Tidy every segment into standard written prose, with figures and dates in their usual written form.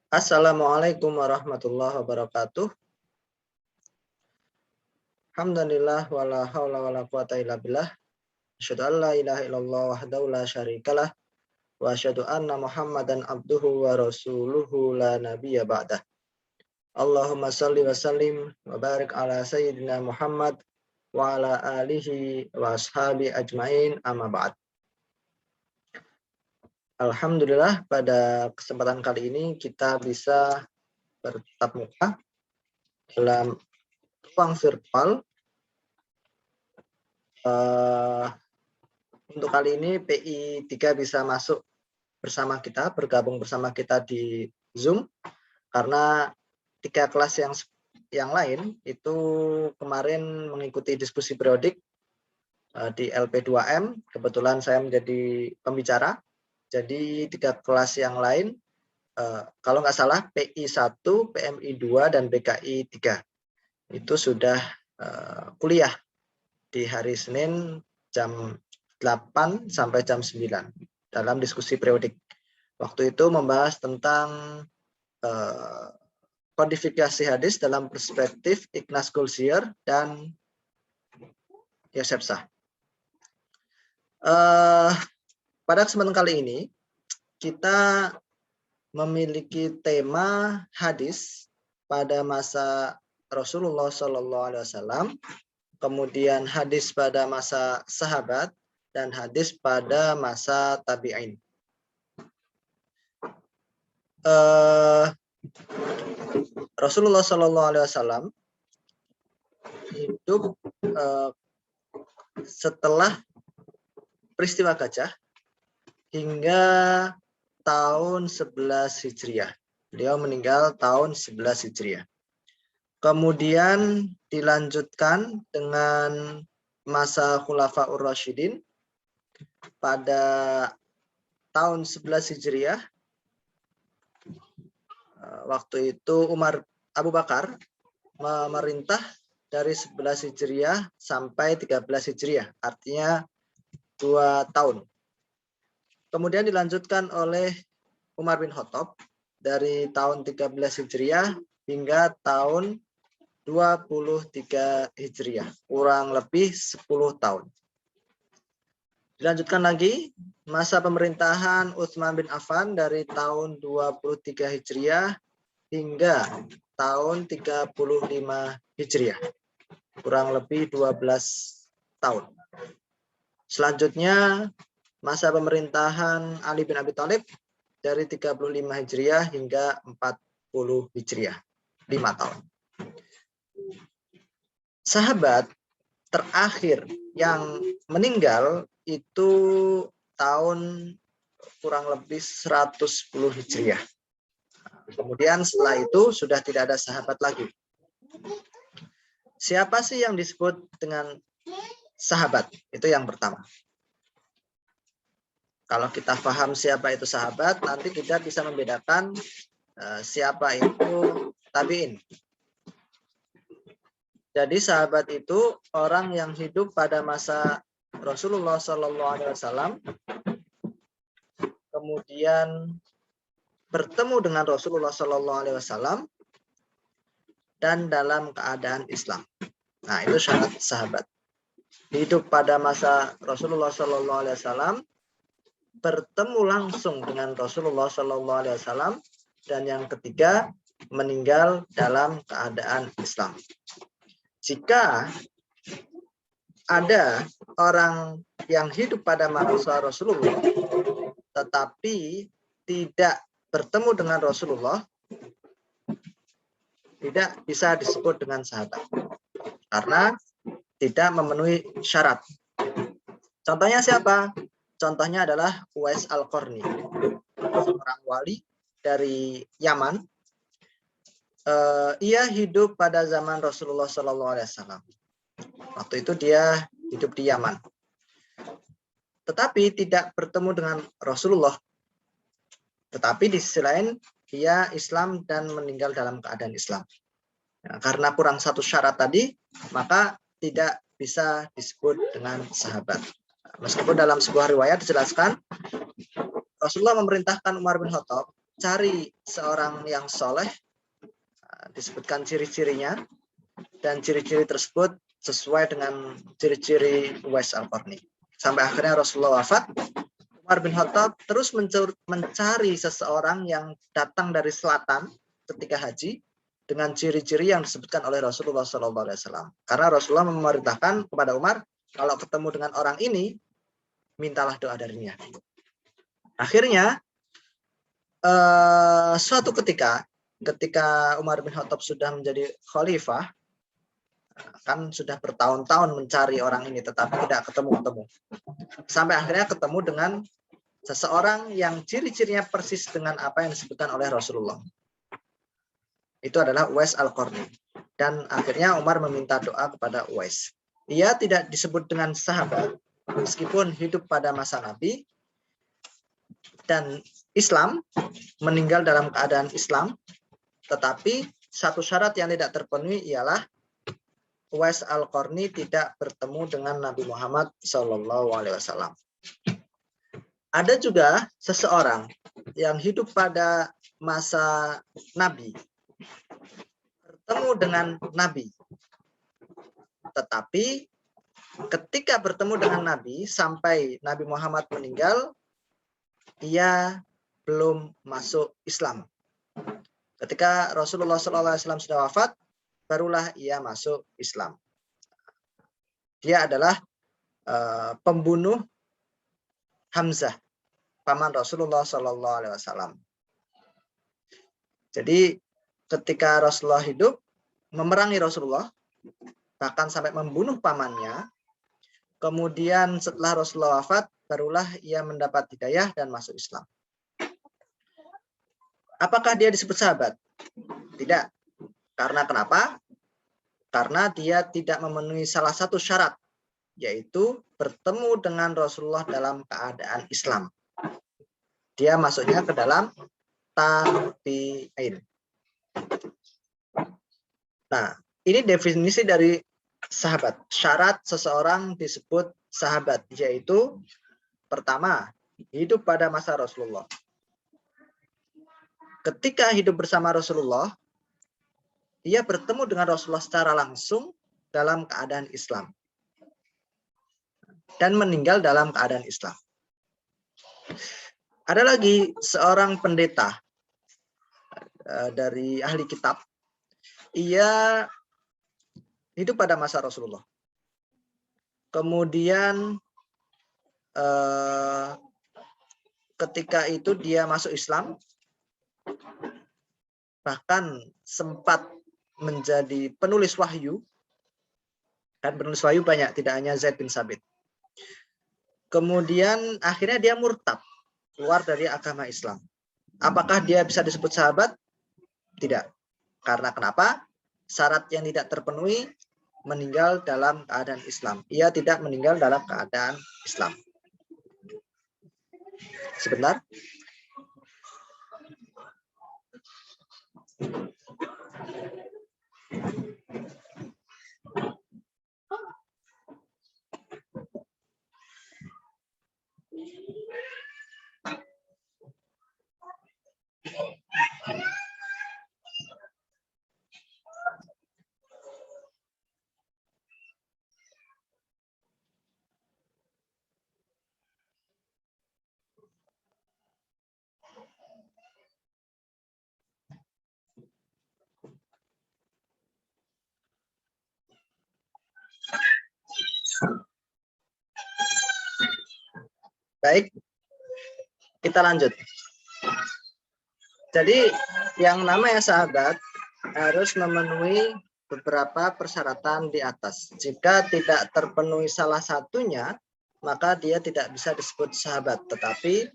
Assalamualaikum warahmatullahi wabarakatuh. Alhamdulillah wala haula wala quwata illa billah. Asyhadu an la ilaha illallah wahdahu la syarikalah wa asyhadu anna Muhammadan abduhu wa rasuluhu la nabiyya ba'dah. Allahumma shalli wa sallim wa barik ala sayyidina Muhammad wa ala alihi wa ashabi ajmain amma ba'd. Alhamdulillah pada kesempatan kali ini kita bisa bertatap muka dalam ruang virtual. Untuk kali ini PI 3 bisa masuk bersama kita, bergabung bersama kita di Zoom, karena 3 kelas yang lain itu kemarin mengikuti diskusi periodik di LP2M. Kebetulan saya menjadi pembicara. Jadi 3 kelas yang lain, kalau nggak salah PI 1, PMI 2, dan BKI 3 itu sudah kuliah di hari Senin jam 8 sampai jam 9 dalam diskusi periodik. Waktu itu membahas tentang kodifikasi hadis dalam perspektif Ignaz Goldziher dan Yosef Shah. Pada kesempatan kali ini kita memiliki tema hadis pada masa Rasulullah SAW, kemudian hadis pada masa sahabat, dan hadis pada masa tabi'in. Rasulullah SAW hidup setelah peristiwa Gajah hingga tahun 11 Hijriah. Beliau meninggal tahun 11 Hijriah. Kemudian dilanjutkan dengan masa Khulafaur Rasyidin pada tahun 11 Hijriah. Waktu itu Abu Bakar memerintah dari 11 Hijriah sampai 13 Hijriah, artinya 2 tahun. Kemudian dilanjutkan oleh Umar bin Khattab dari tahun 13 Hijriah hingga tahun 23 Hijriah, kurang lebih 10 tahun. Dilanjutkan lagi masa pemerintahan Utsman bin Affan dari tahun 23 Hijriah hingga tahun 35 Hijriah, kurang lebih 12 tahun. Selanjutnya masa pemerintahan Ali bin Abi Thalib dari 35 Hijriah hingga 40 Hijriah, 5 tahun. Sahabat terakhir yang meninggal itu tahun kurang lebih 110 Hijriah. Kemudian setelah itu sudah tidak ada sahabat lagi. Siapa sih yang disebut dengan sahabat? Itu yang pertama. Kalau kita paham siapa itu sahabat, nanti kita bisa membedakan siapa itu tabi'in. Jadi sahabat itu orang yang hidup pada masa Rasulullah SAW, kemudian bertemu dengan Rasulullah SAW dan dalam keadaan Islam. Nah, itu syarat sahabat. Hidup pada masa Rasulullah SAW, bertemu langsung dengan Rasulullah SAW, dan yang ketiga meninggal dalam keadaan Islam. Jika ada orang yang hidup pada masa Rasulullah tetapi tidak bertemu dengan Rasulullah, tidak bisa disebut dengan sahabat karena tidak memenuhi syarat. Contohnya siapa? Contohnya adalah Uwais Al-Qarni, seorang wali dari Yaman. Ia hidup pada zaman Rasulullah SAW. Waktu itu dia hidup di Yaman, tetapi tidak bertemu dengan Rasulullah. Tetapi di sisi lain dia Islam dan meninggal dalam keadaan Islam. Nah, karena kurang satu syarat tadi, maka tidak bisa disebut dengan sahabat. Meskipun dalam sebuah riwayat dijelaskan Rasulullah memerintahkan Umar bin Khattab cari seorang yang soleh, disebutkan ciri-cirinya, dan ciri-ciri tersebut sesuai dengan ciri-ciri Uwais Al-Qarni. Sampai akhirnya Rasulullah wafat, Umar bin Khattab terus mencari seseorang yang datang dari selatan ketika haji dengan ciri-ciri yang disebutkan oleh Rasulullah SAW. Karena Rasulullah memerintahkan kepada Umar, kalau ketemu dengan orang ini, mintalah doa darinya. Akhirnya, suatu ketika Umar bin Khattab sudah menjadi khalifah, kan sudah bertahun-tahun mencari orang ini tetapi tidak ketemu-ketemu. Sampai akhirnya ketemu dengan seseorang yang ciri-cirinya persis dengan apa yang disebutkan oleh Rasulullah. Itu adalah Uwais Al-Qarni. Dan akhirnya Umar meminta doa kepada Uwais. Ia tidak disebut dengan sahabat meskipun hidup pada masa Nabi dan Islam, meninggal dalam keadaan Islam, tetapi satu syarat yang tidak terpenuhi ialah Uwais Al-Qarni tidak bertemu dengan Nabi Muhammad SAW. Ada juga seseorang yang hidup pada masa Nabi, bertemu dengan Nabi, tetapi ketika bertemu dengan Nabi sampai Nabi Muhammad meninggal, ia belum masuk Islam. Ketika Rasulullah SAW sudah wafat, barulah ia masuk Islam. Dia adalah pembunuh Hamzah, paman Rasulullah SAW. Jadi ketika Rasulullah hidup, memerangi Rasulullah, bahkan sampai membunuh pamannya. Kemudian setelah Rasulullah wafat, barulah ia mendapat hidayah dan masuk Islam. Apakah dia disebut sahabat? Tidak. Karena kenapa? Karena dia tidak memenuhi salah satu syarat, yaitu bertemu dengan Rasulullah dalam keadaan Islam. Dia masuknya ke dalam tabi'in. Nah, ini definisi dari sahabat. Syarat seseorang disebut sahabat, yaitu pertama, hidup pada masa Rasulullah. Ketika hidup bersama Rasulullah, dia bertemu dengan Rasulullah secara langsung dalam keadaan Islam. Dan meninggal dalam keadaan Islam. Ada lagi seorang pendeta dari ahli kitab. Ia hidup pada masa Rasulullah. Kemudian ketika itu dia masuk Islam, bahkan sempat menjadi penulis wahyu, dan penulis wahyu banyak, tidak hanya Zaid bin Sabit. Kemudian akhirnya dia murtad, keluar dari agama Islam. Apakah dia bisa disebut sahabat? Tidak. Karena kenapa? Syarat yang tidak terpenuhi, meninggal dalam keadaan Islam. Ia tidak meninggal dalam keadaan Islam. Sebentar. Baik, kita lanjut. Jadi yang namanya sahabat harus memenuhi beberapa persyaratan di atas. Jika tidak terpenuhi salah satunya, maka dia tidak bisa disebut sahabat, tetapi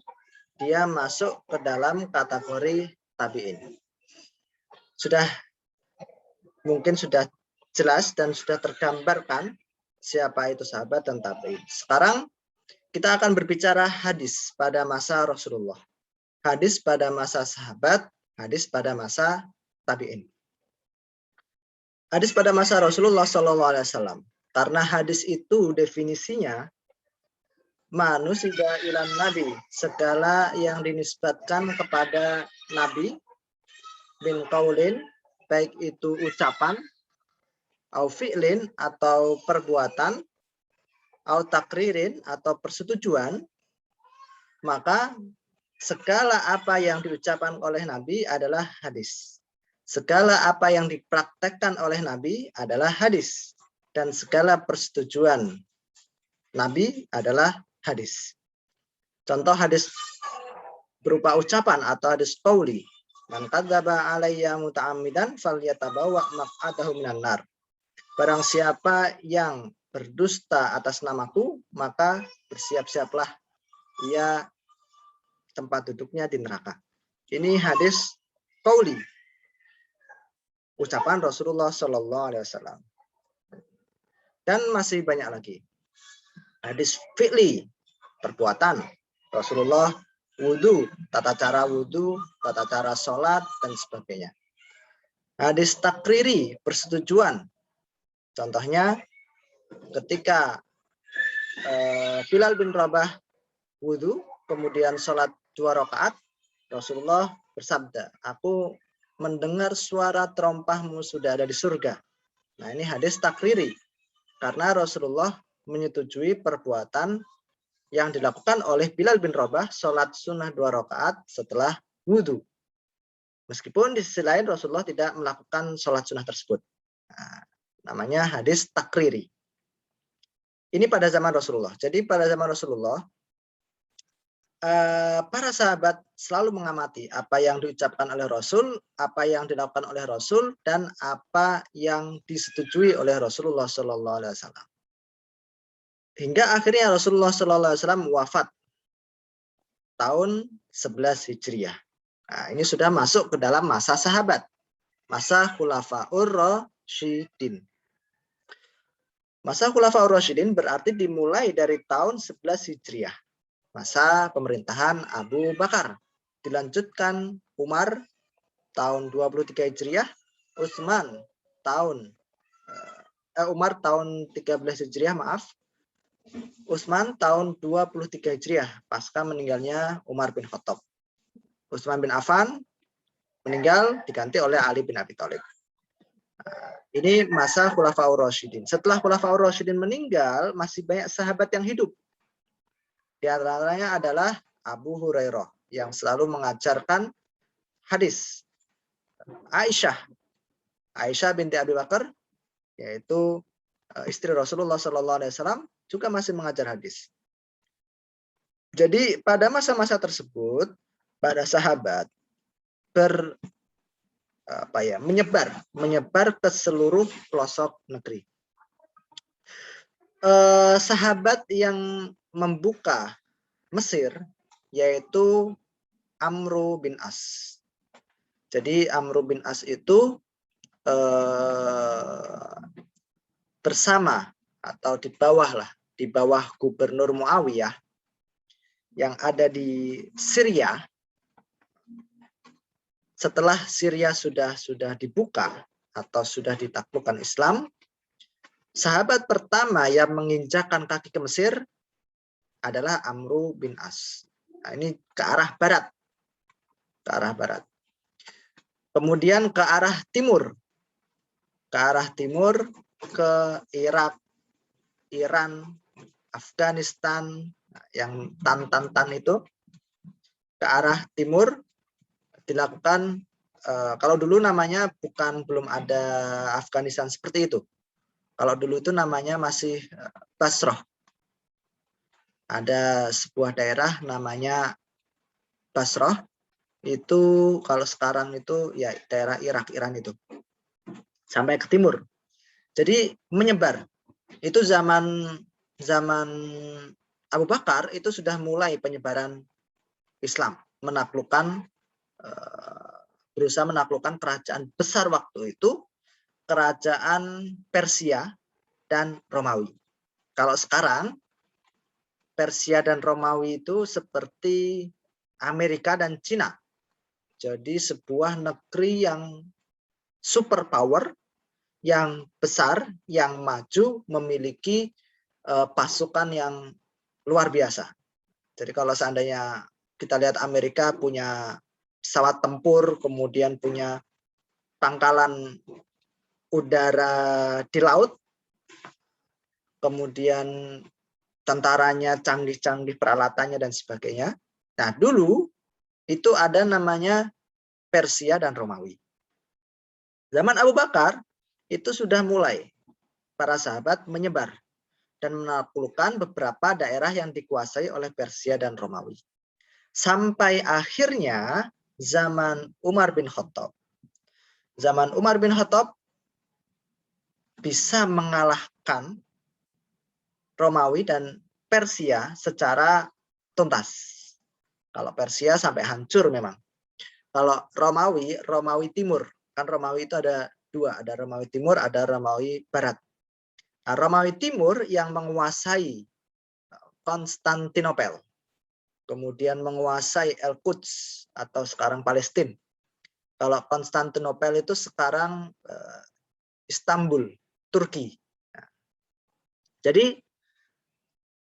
dia masuk ke dalam kategori tabi'in. Mungkin sudah jelas dan sudah tergambarkan siapa itu sahabat dan tabi'in. Sekarang kita akan berbicara hadis pada masa Rasulullah. Hadis pada masa sahabat, hadis pada masa tabi'in. Hadis pada masa Rasulullah SAW. Karena hadis itu definisinya manusia ilan nabi, segala yang dinisbatkan kepada nabi, min qaulin, baik itu ucapan, au fi'lin atau perbuatan, au takririn atau persetujuan, maka segala apa yang diucapkan oleh nabi adalah hadis. Segala apa yang dipraktekkan oleh nabi adalah hadis, dan segala persetujuan nabi adalah hadis. Contoh hadis berupa ucapan atau hadis qauli. Man kadzdzaba alayya muta'ammidan falyatabawa maq'adahu minan nar. Barang siapa yang berdusta atas namaku, maka bersiap-siaplah ia tempat duduknya di neraka. Ini hadis qauli, ucapan Rasulullah Shallallahu Alaihi Wasallam. Dan masih banyak lagi. Hadis fi'li, perbuatan Rasulullah, wudhu, tata cara wudhu, tata cara sholat, dan sebagainya. Hadis takriri, persetujuan. Contohnya, ketika Bilal bin Rabah wudhu, kemudian sholat 2 rakaat, Rasulullah bersabda, aku mendengar suara terompahmu sudah ada di surga. Nah, ini hadis takriri. Karena Rasulullah menyetujui perbuatan yang dilakukan oleh Bilal bin Rabah, sholat sunnah 2 rakaat setelah wudhu. Meskipun di sisi lain Rasulullah tidak melakukan sholat sunnah tersebut. Nah, namanya hadis takriri. Ini pada zaman Rasulullah. Jadi pada zaman Rasulullah, para sahabat selalu mengamati apa yang diucapkan oleh Rasul, apa yang dilakukan oleh Rasul, dan apa yang disetujui oleh Rasulullah Sallallahu Alaihi Wasallam. Hingga akhirnya Rasulullah Sallallahu Alaihi Wasallam wafat tahun 11 Hijriah. Nah, ini sudah masuk ke dalam masa sahabat, masa Khulafaur Rasyidin. Masa Khulafaur Rasyidin berarti dimulai dari tahun 11 Hijriah, masa pemerintahan Abu Bakar. Dilanjutkan Umar tahun 23 Hijriah, Utsman tahun Umar tahun 13 Hijriah, maaf. Utsman tahun 23 Hijriah, pasca meninggalnya Umar bin Khattab. Utsman bin Affan meninggal, diganti oleh Ali bin Abi Thalib. Ini masa Khulafaur Rasyidin. Setelah Khulafaur Rasyidin meninggal, masih banyak sahabat yang hidup. Di antaranya adalah Abu Hurairah yang selalu mengajarkan hadis. Aisyah binti Abi Bakar, yaitu istri Rasulullah SAW, juga masih mengajar hadis. Jadi pada masa-masa tersebut, para sahabat menyebar ke seluruh pelosok negeri. Sahabat yang membuka Mesir yaitu Amru bin As. Jadi Amru bin As itu bersama atau di bawah Gubernur Muawiyah yang ada di Syria. Setelah Syria sudah dibuka atau sudah ditaklukkan Islam, sahabat pertama yang menginjakkan kaki ke Mesir adalah Amru bin As. Nah, ini ke arah barat. Kemudian ke arah timur. Ke Irak, Iran, Afghanistan, yang tan itu. Ke arah timur dilakukan, kalau dulu namanya belum ada Afghanistan seperti itu. Kalau dulu itu namanya masih Basrah. Ada sebuah daerah namanya Basrah, itu kalau sekarang itu ya daerah Irak, Iran itu. Sampai ke timur. Jadi menyebar. Itu zaman Abu Bakar itu sudah mulai penyebaran Islam, berusaha menaklukkan kerajaan besar waktu itu, kerajaan Persia dan Romawi. Kalau sekarang Persia dan Romawi itu seperti Amerika dan Cina. Jadi sebuah negeri yang superpower, yang besar, yang maju, memiliki pasukan yang luar biasa. Jadi kalau seandainya kita lihat Amerika punya pesawat tempur, kemudian punya pangkalan udara di laut, kemudian tentaranya canggih-canggih peralatannya dan sebagainya. Nah, dulu itu ada namanya Persia dan Romawi. Zaman Abu Bakar itu sudah mulai para sahabat menyebar dan menaklukkan beberapa daerah yang dikuasai oleh Persia dan Romawi. Sampai akhirnya zaman Umar bin Khattab. Zaman Umar bin Khattab bisa mengalahkan Romawi dan Persia secara tuntas. Kalau Persia sampai hancur memang. Kalau Romawi, Romawi Timur. Kan Romawi itu ada dua, ada Romawi Timur, ada Romawi Barat. Nah, Romawi Timur yang menguasai Konstantinopel, kemudian menguasai El-Quds atau sekarang Palestina. Kalau Konstantinopel itu sekarang Istanbul, Turki. Nah, jadi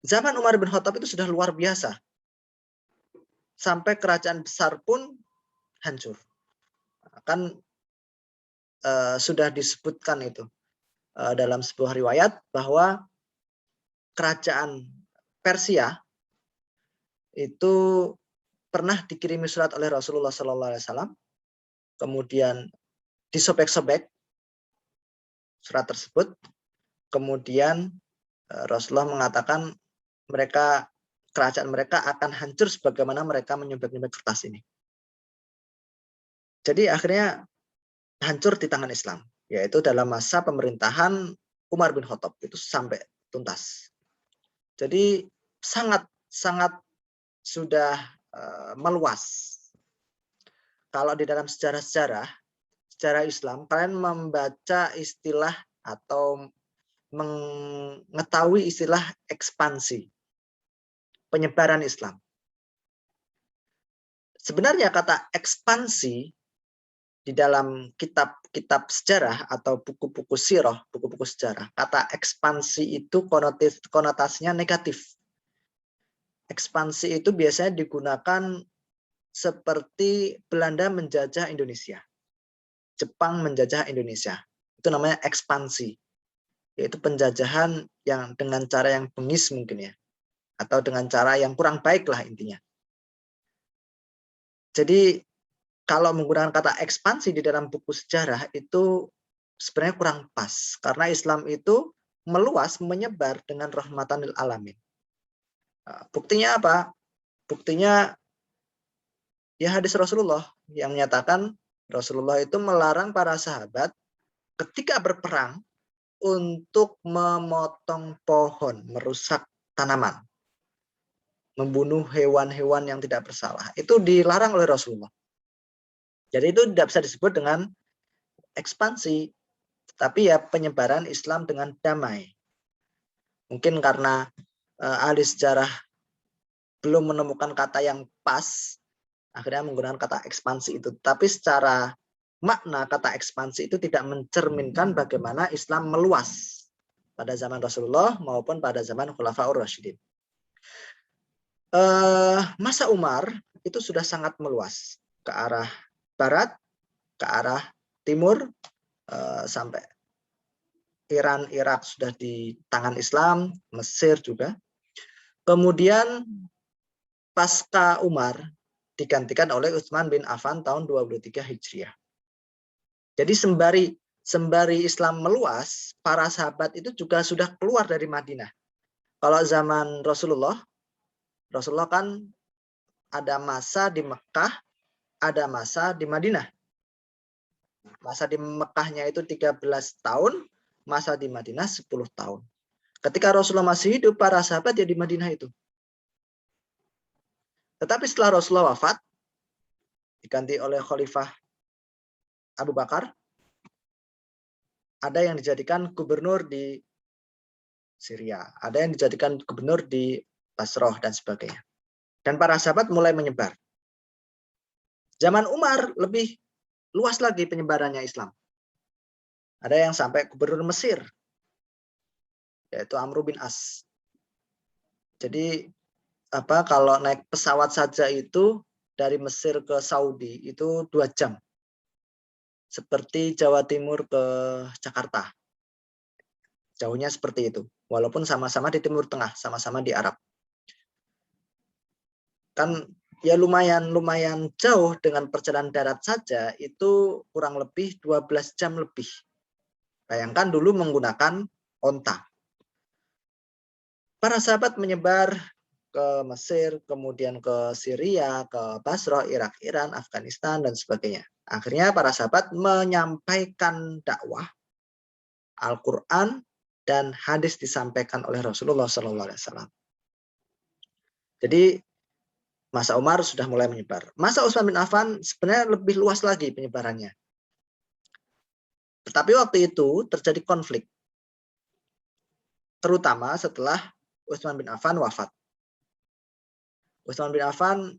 zaman Umar bin Khattab itu sudah luar biasa. Sampai kerajaan besar pun hancur. Kan sudah disebutkan itu dalam sebuah riwayat bahwa kerajaan Persia itu pernah dikirimi surat oleh Rasulullah SAW, kemudian disobek-sobek surat tersebut, kemudian Rasulullah mengatakan kerajaan mereka akan hancur sebagaimana mereka menyobek-nyobek kertas ini. Jadi akhirnya hancur di tangan Islam, yaitu dalam masa pemerintahan Umar bin Khattab itu sampai tuntas. Jadi sangat sudah meluas. Kalau di dalam sejarah Islam, kalian membaca istilah atau mengetahui istilah ekspansi, penyebaran Islam. Sebenarnya kata ekspansi di dalam kitab-kitab sejarah atau buku-buku sirah, buku-buku sejarah, kata ekspansi itu konotasinya negatif. Ekspansi itu biasanya digunakan seperti Belanda menjajah Indonesia, Jepang menjajah Indonesia. Itu namanya ekspansi, yaitu penjajahan yang dengan cara yang bengis mungkin ya, atau dengan cara yang kurang baik lah intinya. Jadi kalau menggunakan kata ekspansi di dalam buku sejarah itu sebenarnya kurang pas, karena Islam itu meluas, menyebar dengan rahmatan lil alamin. Buktinya apa? Buktinya ya hadis Rasulullah yang menyatakan Rasulullah itu melarang para sahabat ketika berperang untuk memotong pohon, merusak tanaman, membunuh hewan-hewan yang tidak bersalah. Itu dilarang oleh Rasulullah. Jadi itu tidak bisa disebut dengan ekspansi, tapi ya penyebaran Islam dengan damai. Mungkin karena ahli sejarah belum menemukan kata yang pas, akhirnya menggunakan kata ekspansi itu. Tapi secara makna kata ekspansi itu tidak mencerminkan bagaimana Islam meluas pada zaman Rasulullah maupun pada zaman Khulafaur Rasyidin. Masa Umar itu sudah sangat meluas ke arah barat, ke arah timur, sampai Iran, Irak sudah di tangan Islam, Mesir juga. Kemudian pasca Umar digantikan oleh Utsman bin Affan tahun 23 Hijriah. Jadi sembari Islam meluas, para sahabat itu juga sudah keluar dari Madinah. Kalau zaman Rasulullah kan ada masa di Mekah, ada masa di Madinah. Masa di Mekahnya itu 13 tahun, masa di Madinah 10 tahun. Ketika Rasulullah masih hidup, para sahabat ya di Madinah itu. Tetapi setelah Rasulullah wafat, diganti oleh Khalifah Abu Bakar, ada yang dijadikan gubernur di Syria, ada yang dijadikan gubernur di Basrah dan sebagainya. Dan para sahabat mulai menyebar. Zaman Umar lebih luas lagi penyebarannya Islam. Ada yang sampai gubernur Mesir, yaitu Amr bin As. Jadi kalau naik pesawat saja itu dari Mesir ke Saudi itu 2 jam. Seperti Jawa Timur ke Jakarta. Jauhnya seperti itu. Walaupun sama-sama di Timur Tengah, sama-sama di Arab. Kan ya lumayan jauh dengan perjalanan darat saja itu kurang lebih 12 jam lebih. Bayangkan dulu menggunakan onta. Para sahabat menyebar ke Mesir, kemudian ke Syria, ke Basra, Irak, Iran, Afghanistan, dan sebagainya. Akhirnya para sahabat menyampaikan dakwah Al-Quran dan hadis disampaikan oleh Rasulullah SAW. Jadi masa Umar sudah mulai menyebar. Masa Utsman bin Affan sebenarnya lebih luas lagi penyebarannya. Tetapi waktu itu terjadi konflik. Terutama setelah Utsman bin Affan wafat. Utsman bin Affan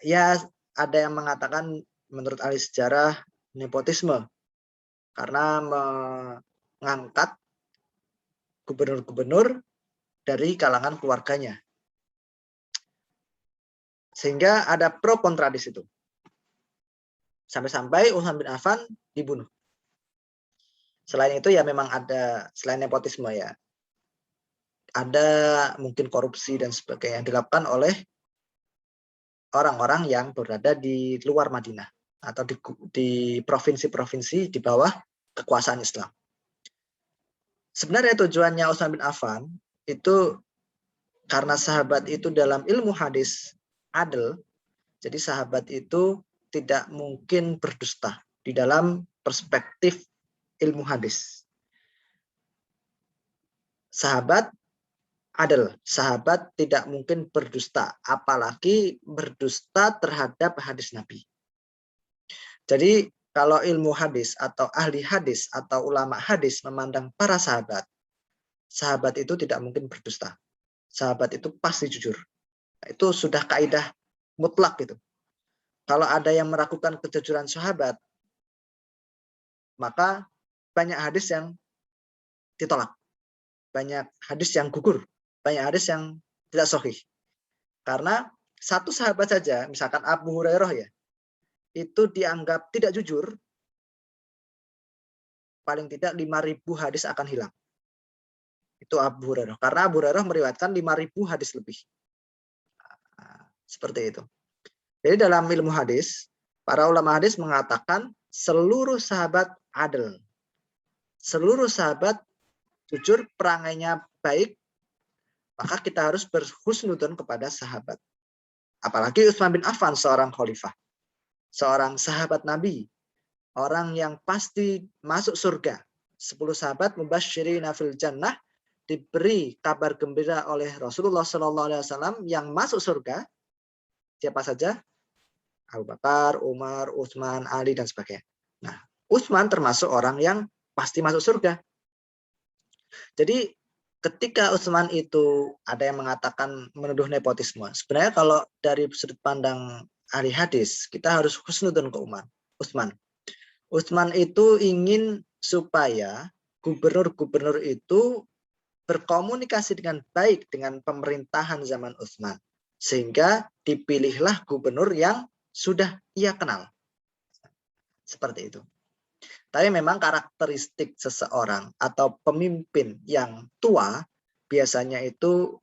ya ada yang mengatakan menurut ahli sejarah nepotisme karena mengangkat gubernur-gubernur dari kalangan keluarganya. Sehingga ada pro kontra di situ. Sampai-sampai Utsman bin Affan dibunuh. Selain itu ya memang ada, selain nepotisme ya, ada mungkin korupsi dan sebagainya yang dilakukan oleh orang-orang yang berada di luar Madinah atau di provinsi-provinsi di bawah kekuasaan Islam. Sebenarnya tujuannya Utsman bin Affan itu karena sahabat itu dalam ilmu hadis adil, jadi sahabat itu tidak mungkin berdusta di dalam perspektif ilmu hadis. Sahabat adil, sahabat tidak mungkin berdusta, apalagi berdusta terhadap hadis Nabi. Jadi kalau ilmu hadis atau ahli hadis atau ulama hadis memandang para sahabat, sahabat itu tidak mungkin berdusta. Sahabat itu pasti jujur. Itu sudah kaidah mutlak gitu. Kalau ada yang meragukan kejujuran sahabat, maka banyak hadis yang ditolak. Banyak hadis yang gugur. Banyak hadis yang tidak sahih. Karena satu sahabat saja, misalkan Abu Hurairah ya, itu dianggap tidak jujur, paling tidak 5.000 hadis akan hilang. Itu Abu Hurairah. Karena Abu Hurairah meriwayatkan 5.000 hadis lebih. Seperti itu. Jadi dalam ilmu hadis, para ulama hadis mengatakan seluruh sahabat adil. Seluruh sahabat jujur, perangainya baik, maka kita harus berhusnudon kepada sahabat. Apalagi Utsman bin Affan, seorang khalifah, seorang sahabat Nabi, orang yang pasti masuk surga. 10 sahabat mubasysyirina fil jannah, diberi kabar gembira oleh Rasulullah SAW yang masuk surga. Siapa saja? Abu Bakar, Umar, Utsman, Ali, dan sebagainya. Nah, Utsman termasuk orang yang pasti masuk surga. Jadi ketika Utsman itu ada yang mengatakan menuduh nepotisme, sebenarnya kalau dari sudut pandang ahli hadis, kita harus husnudon ke Utsman. Utsman itu ingin supaya gubernur-gubernur itu berkomunikasi dengan baik dengan pemerintahan zaman Utsman. Sehingga dipilihlah gubernur yang sudah ia kenal. Seperti itu. Tapi memang karakteristik seseorang atau pemimpin yang tua biasanya itu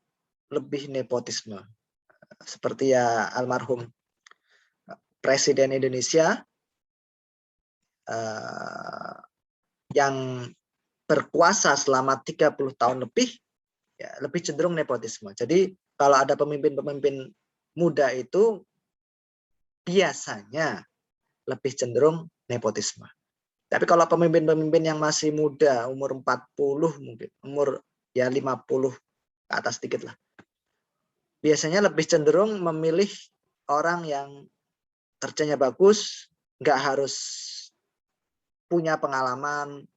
lebih nepotisme. Seperti ya almarhum Presiden Indonesia yang berkuasa selama 30 tahun lebih, ya lebih cenderung nepotisme. Jadi kalau ada pemimpin-pemimpin muda itu biasanya lebih cenderung nepotisme. Tapi kalau pemimpin-pemimpin yang masih muda, umur 40 mungkin, umur ya 50 ke atas sedikit lah, biasanya lebih cenderung memilih orang yang kerjanya bagus, nggak harus punya pengalaman,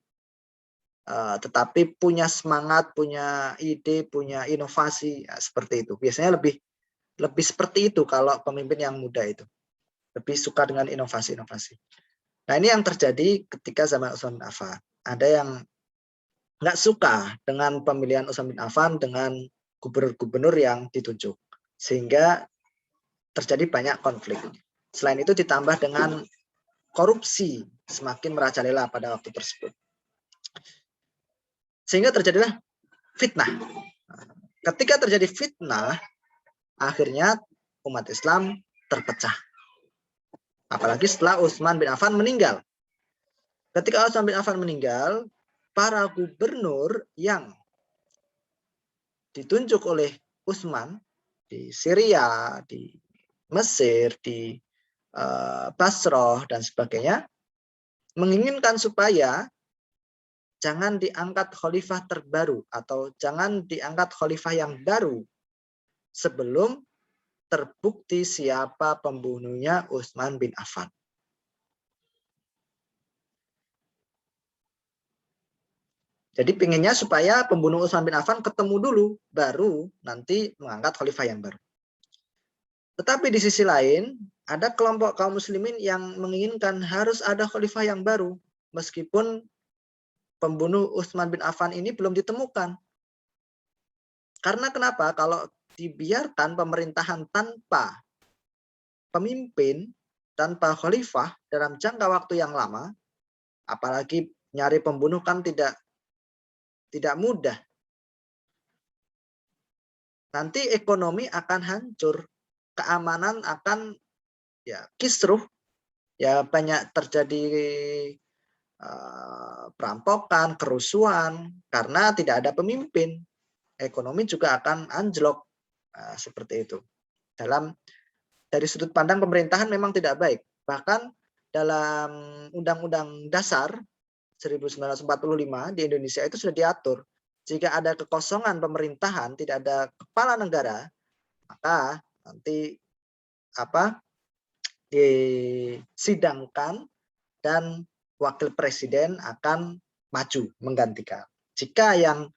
tetapi punya semangat, punya ide, punya inovasi, ya, seperti itu. Biasanya lebih seperti itu kalau pemimpin yang muda itu. Lebih suka dengan inovasi-inovasi. Nah, ini yang terjadi ketika zaman Utsman bin Affan. Ada yang nggak suka dengan pemilihan Utsman bin Affan dengan gubernur-gubernur yang ditunjuk. Sehingga terjadi banyak konflik. Selain itu ditambah dengan korupsi semakin merajalela pada waktu tersebut. Sehingga terjadilah fitnah. Ketika terjadi fitnah, akhirnya umat Islam terpecah. Apalagi setelah Utsman bin Affan meninggal. Ketika Utsman bin Affan meninggal, para gubernur yang ditunjuk oleh Utsman di Syria, di Mesir, di Basrah, dan sebagainya, menginginkan supaya jangan diangkat khalifah terbaru atau jangan diangkat khalifah yang baru sebelum terbukti siapa pembunuhnya Utsman bin Affan. Jadi pinginnya supaya pembunuh Utsman bin Affan ketemu dulu, baru nanti mengangkat khalifah yang baru. Tetapi di sisi lain, ada kelompok kaum muslimin yang menginginkan harus ada khalifah yang baru, meskipun pembunuh Utsman bin Affan ini belum ditemukan. Karena kenapa? Kalau dibiarkan pemerintahan tanpa pemimpin, tanpa khalifah dalam jangka waktu yang lama, apalagi nyari pembunuh kan tidak mudah. Nanti ekonomi akan hancur, keamanan akan kisruh, banyak terjadi perampokan, kerusuhan karena tidak ada pemimpin. Ekonomi juga akan anjlok, seperti itu. Dari sudut pandang pemerintahan memang tidak baik. Bahkan dalam Undang-Undang Dasar 1945 di Indonesia itu sudah diatur, jika ada kekosongan pemerintahan, tidak ada kepala negara, maka nanti disidangkan dan wakil presiden akan maju menggantikan. Jika yang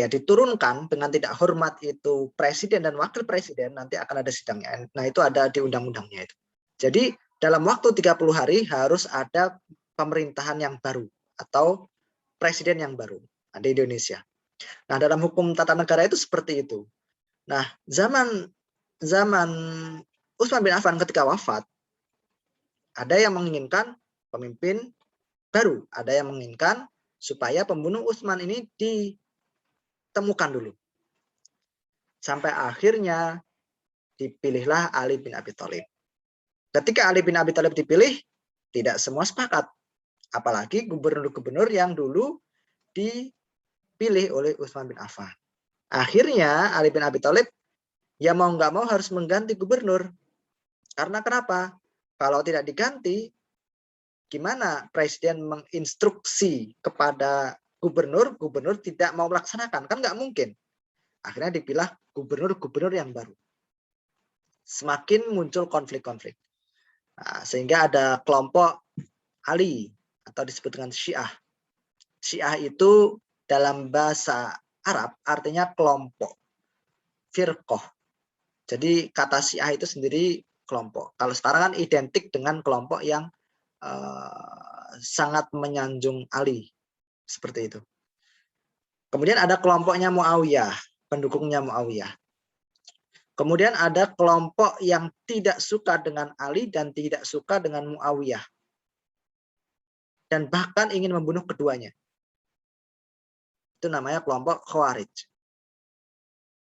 diturunkan dengan tidak hormat itu presiden dan wakil presiden, nanti akan ada sidangnya. Nah, itu ada di undang-undangnya itu. Jadi dalam waktu 30 hari harus ada pemerintahan yang baru atau presiden yang baru di Indonesia. Nah, dalam hukum tata negara itu seperti itu. Nah, zaman Utsman bin Affan ketika wafat, ada yang menginginkan pemimpin baru, ada yang menginginkan supaya pembunuh Utsman ini ditemukan dulu. Sampai akhirnya dipilihlah Ali bin Abi Thalib. Ketika Ali bin Abi Thalib dipilih, tidak semua sepakat. Apalagi gubernur-gubernur yang dulu dipilih oleh Utsman bin Affan. Akhirnya Ali bin Abi Thalib ya mau nggak mau harus mengganti gubernur. Karena kenapa? Kalau tidak diganti, gimana presiden menginstruksi kepada gubernur tidak mau melaksanakan? Kan nggak mungkin. Akhirnya dipilih gubernur-gubernur yang baru. Semakin muncul konflik-konflik. Nah, sehingga ada kelompok Ali atau disebut dengan Syiah. Syiah itu dalam bahasa Arab artinya kelompok, firqoh. Jadi kata Syiah itu sendiri kelompok. Kalau sekarang kan identik dengan kelompok yang sangat menyanjung Ali, seperti itu. Kemudian ada kelompoknya Muawiyah, pendukungnya Muawiyah. Kemudian ada kelompok yang tidak suka dengan Ali dan tidak suka dengan Muawiyah, dan bahkan ingin membunuh keduanya. Itu namanya kelompok Khawarij.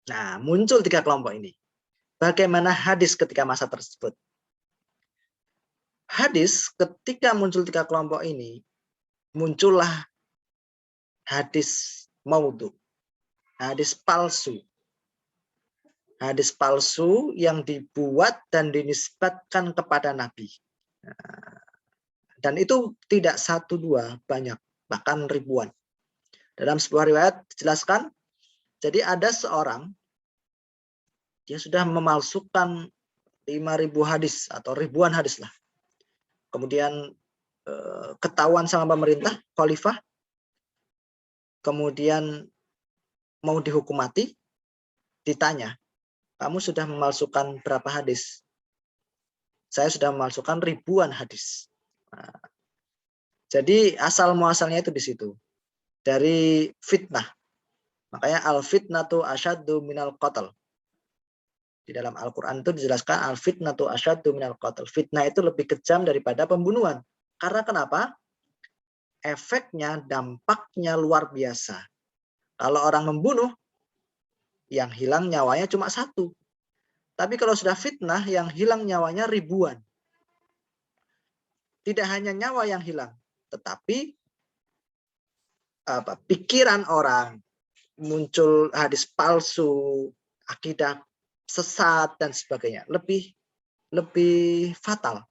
Nah, muncul 3 kelompok ini. Bagaimana hadis ketika masa tersebut? Hadis ketika muncul 3 kelompok ini, muncullah hadis maudhu, hadis palsu. Hadis palsu yang dibuat dan dinisbatkan kepada Nabi. Dan itu tidak 1, 2, banyak, bahkan ribuan. Dalam sebuah riwayat dijelaskan, jadi ada seorang, dia sudah memalsukan 5.000 hadis atau ribuan hadis lah. Kemudian ketahuan sama pemerintah, khalifah, kemudian mau dihukum mati, ditanya, kamu sudah memalsukan berapa hadis? Saya sudah memalsukan ribuan hadis. Nah, jadi asal muasalnya itu di situ, dari fitnah. Makanya al-fitnatu asyaddu minal qatl. Di dalam Al-Quran itu dijelaskan al-fitnatu asyaddu minal qatl. Fitnah itu lebih kejam daripada pembunuhan. Karena kenapa? Efeknya, dampaknya luar biasa. Kalau orang membunuh, yang hilang nyawanya cuma satu. Tapi kalau sudah fitnah, yang hilang nyawanya ribuan. Tidak hanya nyawa yang hilang, tetapi pikiran orang, muncul hadis palsu, akidah sesat, dan sebagainya. Lebih fatal.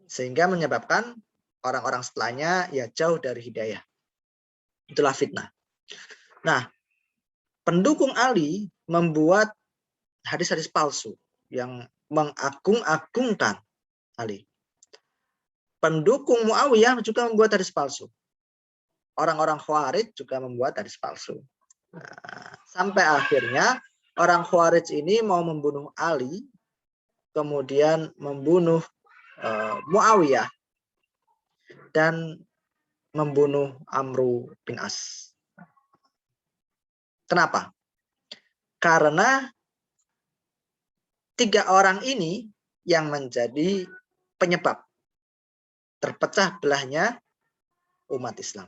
Sehingga menyebabkan orang-orang setelahnya ya jauh dari hidayah. Itulah fitnah. Nah, pendukung Ali membuat hadis-hadis palsu yang mengagung-agungkan Ali. Pendukung Muawiyah juga membuat hadis palsu. Orang-orang Khawarij juga membuat hadis palsu. Nah, sampai akhirnya orang Khawarij ini mau membunuh Ali, kemudian membunuh Muawiyah, dan membunuh Amru bin As. Kenapa? Karena 3 orang ini yang menjadi penyebab terpecah belahnya umat Islam.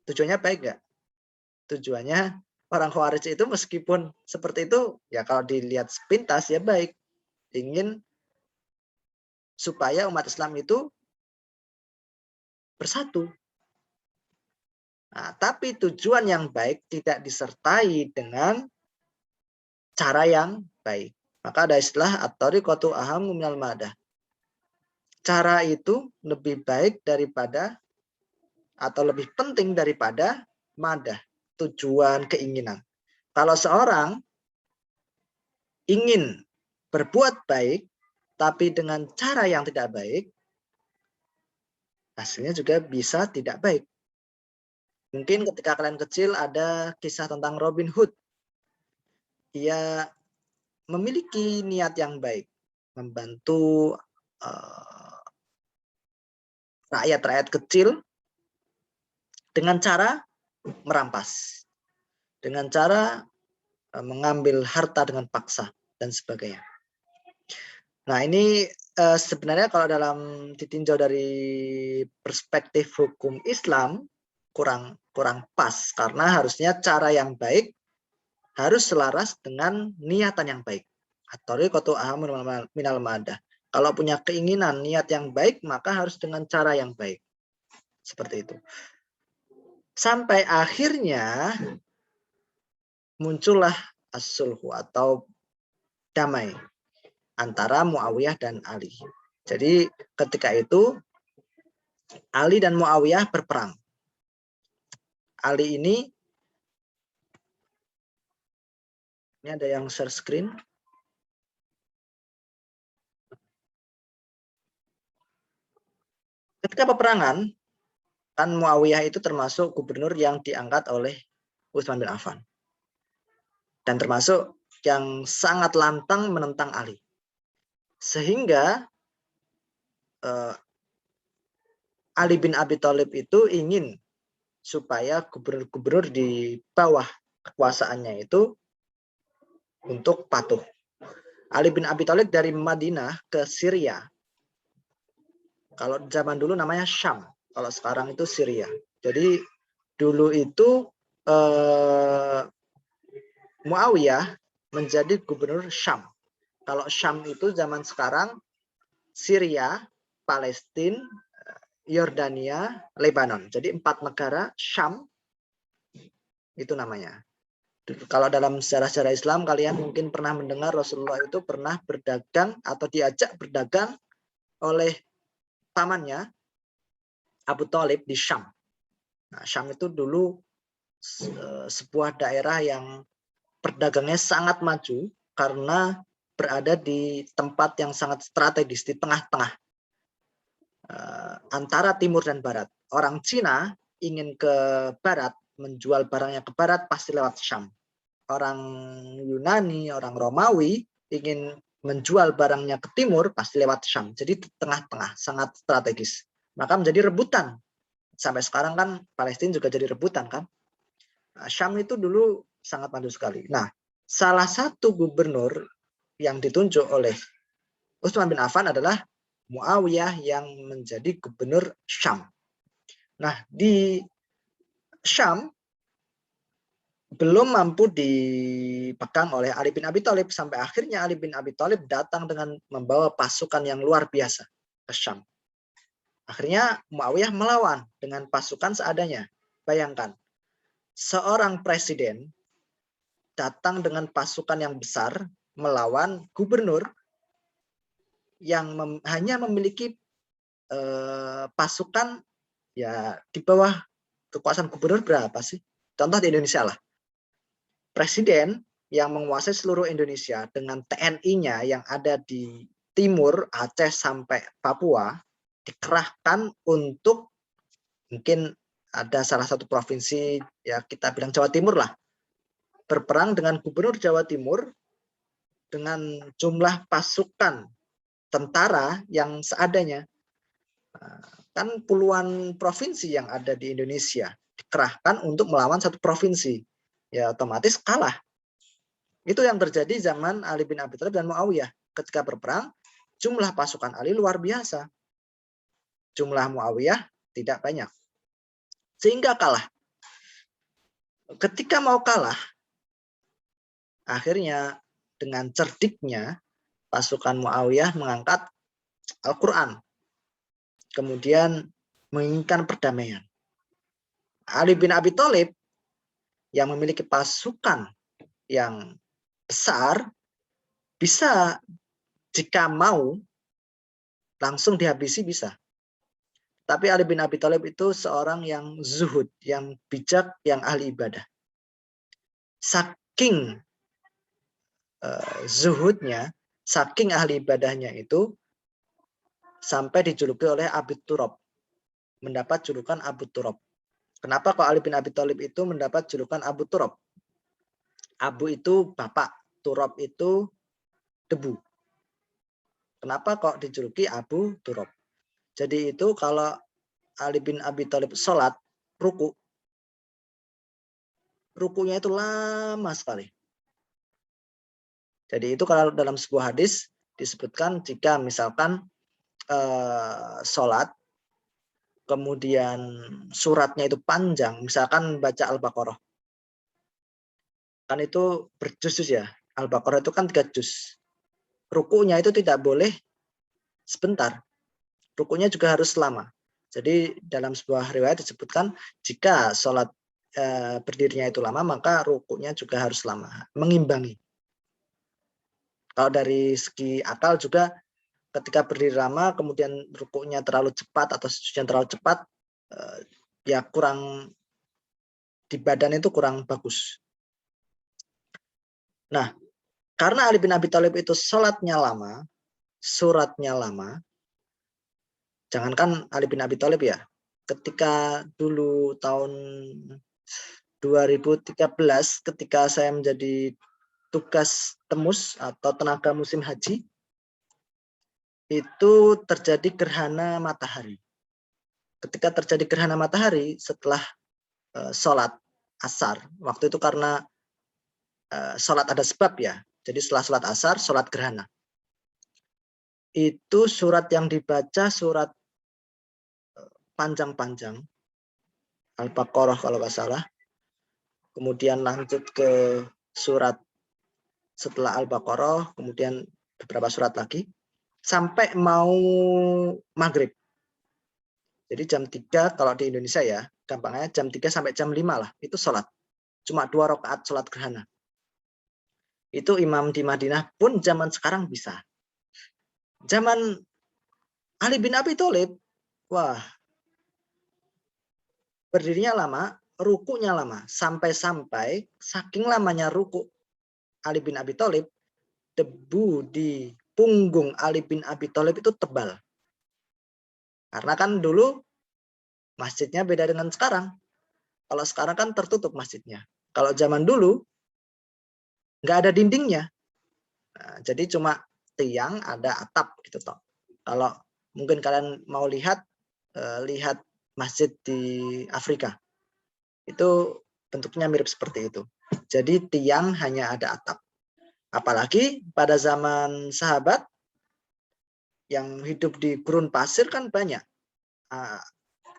Tujuannya baik nggak? Tujuannya orang Khawarij itu meskipun seperti itu, ya kalau dilihat sepintas ya baik. Ingin supaya umat Islam itu bersatu. Nah, tapi tujuan yang baik tidak disertai dengan cara yang baik. Maka ada istilah at-tariqatu ahammu minal madah. Cara itu lebih baik daripada atau lebih penting daripada madah, tujuan, keinginan. Kalau seorang ingin berbuat baik, tapi dengan cara yang tidak baik, hasilnya juga bisa tidak baik. Mungkin ketika kalian kecil ada kisah tentang Robin Hood. Ia memiliki niat yang baik, membantu rakyat-rakyat kecil dengan cara merampas, dengan cara mengambil harta dengan paksa, dan sebagainya. Nah, ini sebenarnya kalau dalam ditinjau dari perspektif hukum Islam kurang pas, karena harusnya cara yang baik harus selaras dengan niatan yang baik. At-tariqatu ahammu minal madah. Kalau punya keinginan niat yang baik, maka harus dengan cara yang baik. Seperti itu. Sampai akhirnya muncullah as-sulhu atau damai antara Muawiyah dan Ali. Jadi ketika itu Ali dan Muawiyah berperang. Ali ini ada yang share screen. Ketika peperangan, kan Muawiyah itu termasuk gubernur yang diangkat oleh Utsman bin Affan. Dan termasuk yang sangat lantang menentang Ali. Sehingga Ali bin Abi Thalib itu ingin supaya gubernur-gubernur di bawah kekuasaannya itu untuk patuh. Ali bin Abi Thalib dari Madinah ke Syria. Kalau zaman dulu namanya Syam, kalau sekarang itu Syria. Jadi dulu itu Muawiyah menjadi gubernur Syam. Kalau Syam itu zaman sekarang Syria, Palestina, Yordania, Lebanon. Jadi 4 negara Syam itu namanya. Kalau dalam sejarah-sejarah Islam kalian mungkin pernah mendengar Rasulullah itu pernah berdagang atau diajak berdagang oleh pamannya Abu Thalib di Syam. Nah, Syam itu dulu sebuah daerah yang perdagangnya sangat maju karena berada di tempat yang sangat strategis di tengah-tengah antara timur dan barat. Orang Cina ingin ke barat, menjual barangnya ke barat pasti lewat Syam. Orang Yunani, orang Romawi ingin menjual barangnya ke timur pasti lewat Syam. Jadi tengah-tengah, sangat strategis. Maka menjadi rebutan. Sampai sekarang kan Palestina juga jadi rebutan kan. Syam itu dulu sangat maju sekali. Nah, salah satu gubernur yang ditunjuk oleh Utsman bin Affan adalah Muawiyah yang menjadi gubernur Syam. Nah, di Syam belum mampu dipegang oleh Ali bin Abi Thalib sampai akhirnya Ali bin Abi Thalib datang dengan membawa pasukan yang luar biasa ke Syam. Akhirnya Muawiyah melawan dengan pasukan seadanya. Bayangkan, seorang presiden datang dengan pasukan yang besar melawan gubernur yang hanya memiliki pasukan ya di bawah kekuasaan gubernur berapa sih? Contoh di Indonesia lah. Presiden yang menguasai seluruh Indonesia dengan TNI-nya yang ada di timur Aceh sampai Papua dikerahkan untuk mungkin ada salah satu provinsi ya kita bilang Jawa Timur lah berperang dengan gubernur Jawa Timur dengan jumlah pasukan tentara yang seadanya. Kan puluhan provinsi yang ada di Indonesia dikerahkan untuk melawan satu provinsi. Ya otomatis kalah. Itu yang terjadi zaman Ali bin Abi Thalib dan Muawiyah. Ketika berperang, jumlah pasukan Ali luar biasa. Jumlah Muawiyah tidak banyak. Sehingga kalah. Ketika mau kalah, akhirnya dengan cerdiknya pasukan Muawiyah mengangkat Al-Quran. Kemudian menginginkan perdamaian. Ali bin Abi Thalib yang memiliki pasukan yang besar bisa jika mau langsung dihabisi bisa. Tapi Ali bin Abi Thalib itu seorang yang zuhud, yang bijak, yang ahli ibadah. Saking zuhudnya, saking ahli ibadahnya itu sampai dijuluki oleh Abu Turab, mendapat julukan Abu Turab. Kenapa kok Ali bin Abi Thalib itu mendapat julukan Abu Turab? Abu itu bapak, Turab itu debu. Kenapa kok dijuluki Abu Turab? Jadi itu kalau Ali bin Abi Thalib sholat, rukunya itu lama sekali. Jadi itu kalau dalam sebuah hadis disebutkan jika misalkan sholat, kemudian suratnya itu panjang, misalkan baca Al-Baqarah. Kan itu berjus ya, Al-Baqarah itu kan 3 juz. Rukunya itu tidak boleh sebentar. Rukunya juga harus lama. Jadi dalam sebuah riwayat disebutkan jika sholat berdirinya itu lama, maka rukunya juga harus lama, mengimbangi. Kalau dari segi akal juga ketika berdiri lama, kemudian rukunya terlalu cepat atau sujudnya terlalu cepat, ya kurang di badan itu kurang bagus. Nah, karena Ali bin Abi Thalib itu sholatnya lama, suratnya lama, jangankan Ali bin Abi Thalib ya, ketika dulu tahun 2013 ketika saya menjadi tugas temus atau tenaga musim haji, itu terjadi gerhana matahari. Ketika terjadi gerhana matahari setelah sholat asar, waktu itu karena sholat ada sebab ya, jadi setelah sholat asar, sholat gerhana. Itu surat yang dibaca surat panjang-panjang, Al-Baqarah kalau nggak salah, kemudian lanjut ke surat setelah Al-Baqarah, kemudian beberapa surat lagi, sampai mau maghrib. Jadi jam 3 kalau di Indonesia ya, gampangnya jam 3 sampai jam 5 lah, itu sholat. Cuma 2 rakaat sholat gerhana. Itu imam di Madinah pun zaman sekarang bisa. Zaman Ali bin Abi Thalib, wah, berdirinya lama, rukunya lama. Sampai-sampai saking lamanya ruku Ali bin Abi Thalib, debu di punggung Ali bin Abi Thalib itu tebal. Karena kan dulu masjidnya beda dengan sekarang. Kalau sekarang kan tertutup masjidnya. Kalau zaman dulu nggak ada dindingnya. Nah, jadi cuma tiang ada atap gitu toh. Kalau mungkin kalian mau lihat lihat masjid di Afrika. Itu bentuknya mirip seperti itu. Jadi tiang hanya ada atap. Apalagi pada zaman sahabat yang hidup di gurun pasir kan banyak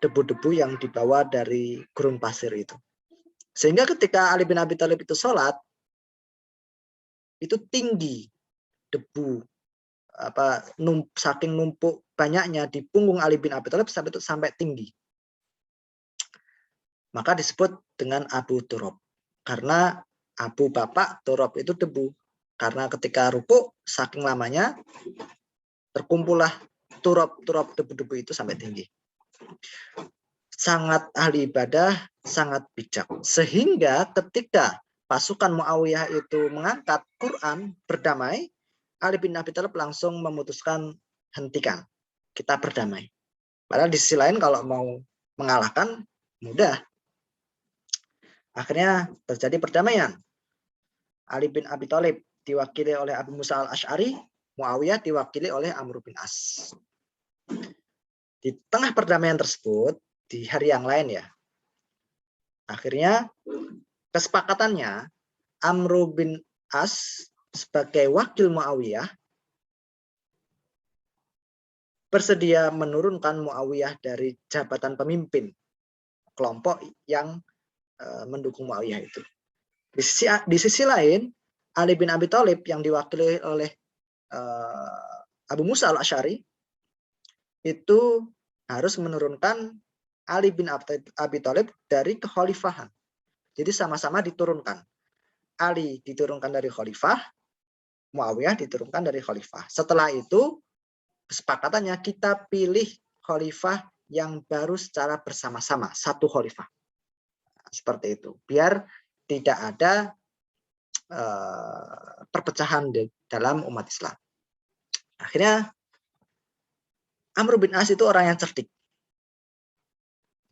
debu-debu yang dibawa dari gurun pasir itu. Sehingga ketika Ali bin Abi Thalib itu sholat, itu tinggi debu saking numpuk banyaknya di punggung Ali bin Abi Thalib sampai tinggi. Maka disebut dengan Abu Turab. Karena Abu bapak, Turab itu debu. Karena ketika rukuk saking lamanya terkumpullah turab debu-debu itu sampai tinggi. Sangat ahli ibadah, sangat bijak. Sehingga ketika pasukan Muawiyah itu mengangkat Quran berdamai, Ali bin Abi Thalib langsung memutuskan hentikan. Kita berdamai. Padahal di sisi lain kalau mau mengalahkan mudah. Akhirnya terjadi perdamaian. Ali bin Abi Thalib diwakili oleh Abu Musa al-Asy'ari, Muawiyah diwakili oleh Amr bin As. Di tengah perdamaian tersebut, di hari yang lain ya, akhirnya kesepakatannya Amr bin As sebagai wakil Muawiyah bersedia menurunkan Muawiyah dari jabatan pemimpin kelompok yang mendukung Muawiyah itu. Di sisi lain, Ali bin Abi Thalib yang diwakili oleh Abu Musa al-Asy'ari itu harus menurunkan Ali bin Abi Thalib dari kekhalifahan. Jadi sama-sama diturunkan. Ali diturunkan dari khalifah, Muawiyah diturunkan dari khalifah. Setelah itu kesepakatannya kita pilih khalifah yang baru secara bersama-sama, satu khalifah. Seperti itu. Biar tidak ada perpecahan di dalam umat Islam. Akhirnya Amr bin As itu orang yang cerdik.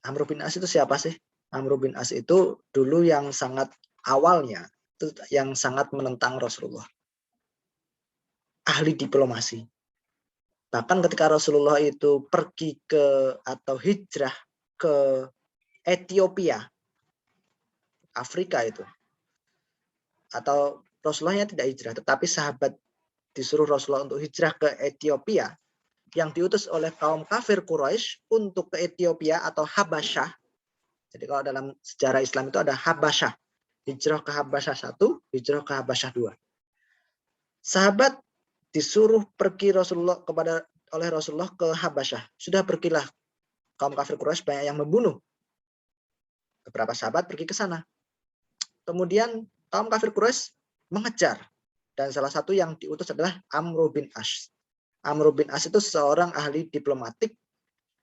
Amr bin As itu siapa sih? Amr bin As itu dulu yang sangat awalnya itu yang sangat menentang Rasulullah. Ahli diplomasi. Bahkan ketika Rasulullah itu pergi ke atau hijrah ke Ethiopia, Afrika itu. Atau Rasulullahnya tidak hijrah, tetapi sahabat disuruh Rasulullah untuk hijrah ke Ethiopia, yang diutus oleh kaum kafir Quraisy untuk ke Ethiopia atau Habasyah. Jadi kalau dalam sejarah Islam itu ada Habasyah. Hijrah ke Habasyah 1, hijrah ke Habasyah 2. Sahabat disuruh pergi oleh Rasulullah ke Habasyah. Sudah pergilah. Kaum kafir Quraisy banyak yang membunuh. Beberapa sahabat pergi ke sana. Kemudian kaum kafir Quraisy mengejar. Dan salah satu yang diutus adalah Amr bin As. Amr bin As itu seorang ahli diplomatik.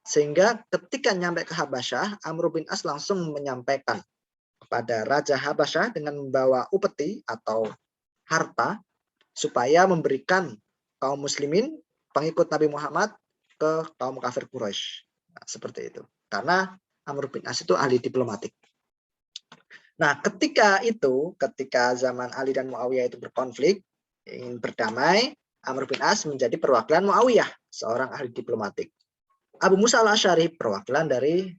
Sehingga ketika nyampe ke Habasyah, Amr bin As langsung menyampaikan kepada Raja Habasyah dengan membawa upeti atau harta supaya memberikan kaum muslimin, pengikut Nabi Muhammad, ke kaum kafir Quraisy. Nah, seperti itu. Karena Amr bin As itu ahli diplomatik. Nah, ketika zaman Ali dan Muawiyah itu berkonflik, ingin berdamai, Amr bin As menjadi perwakilan Muawiyah, seorang ahli diplomatik. Abu Musa al-Asy'ari perwakilan dari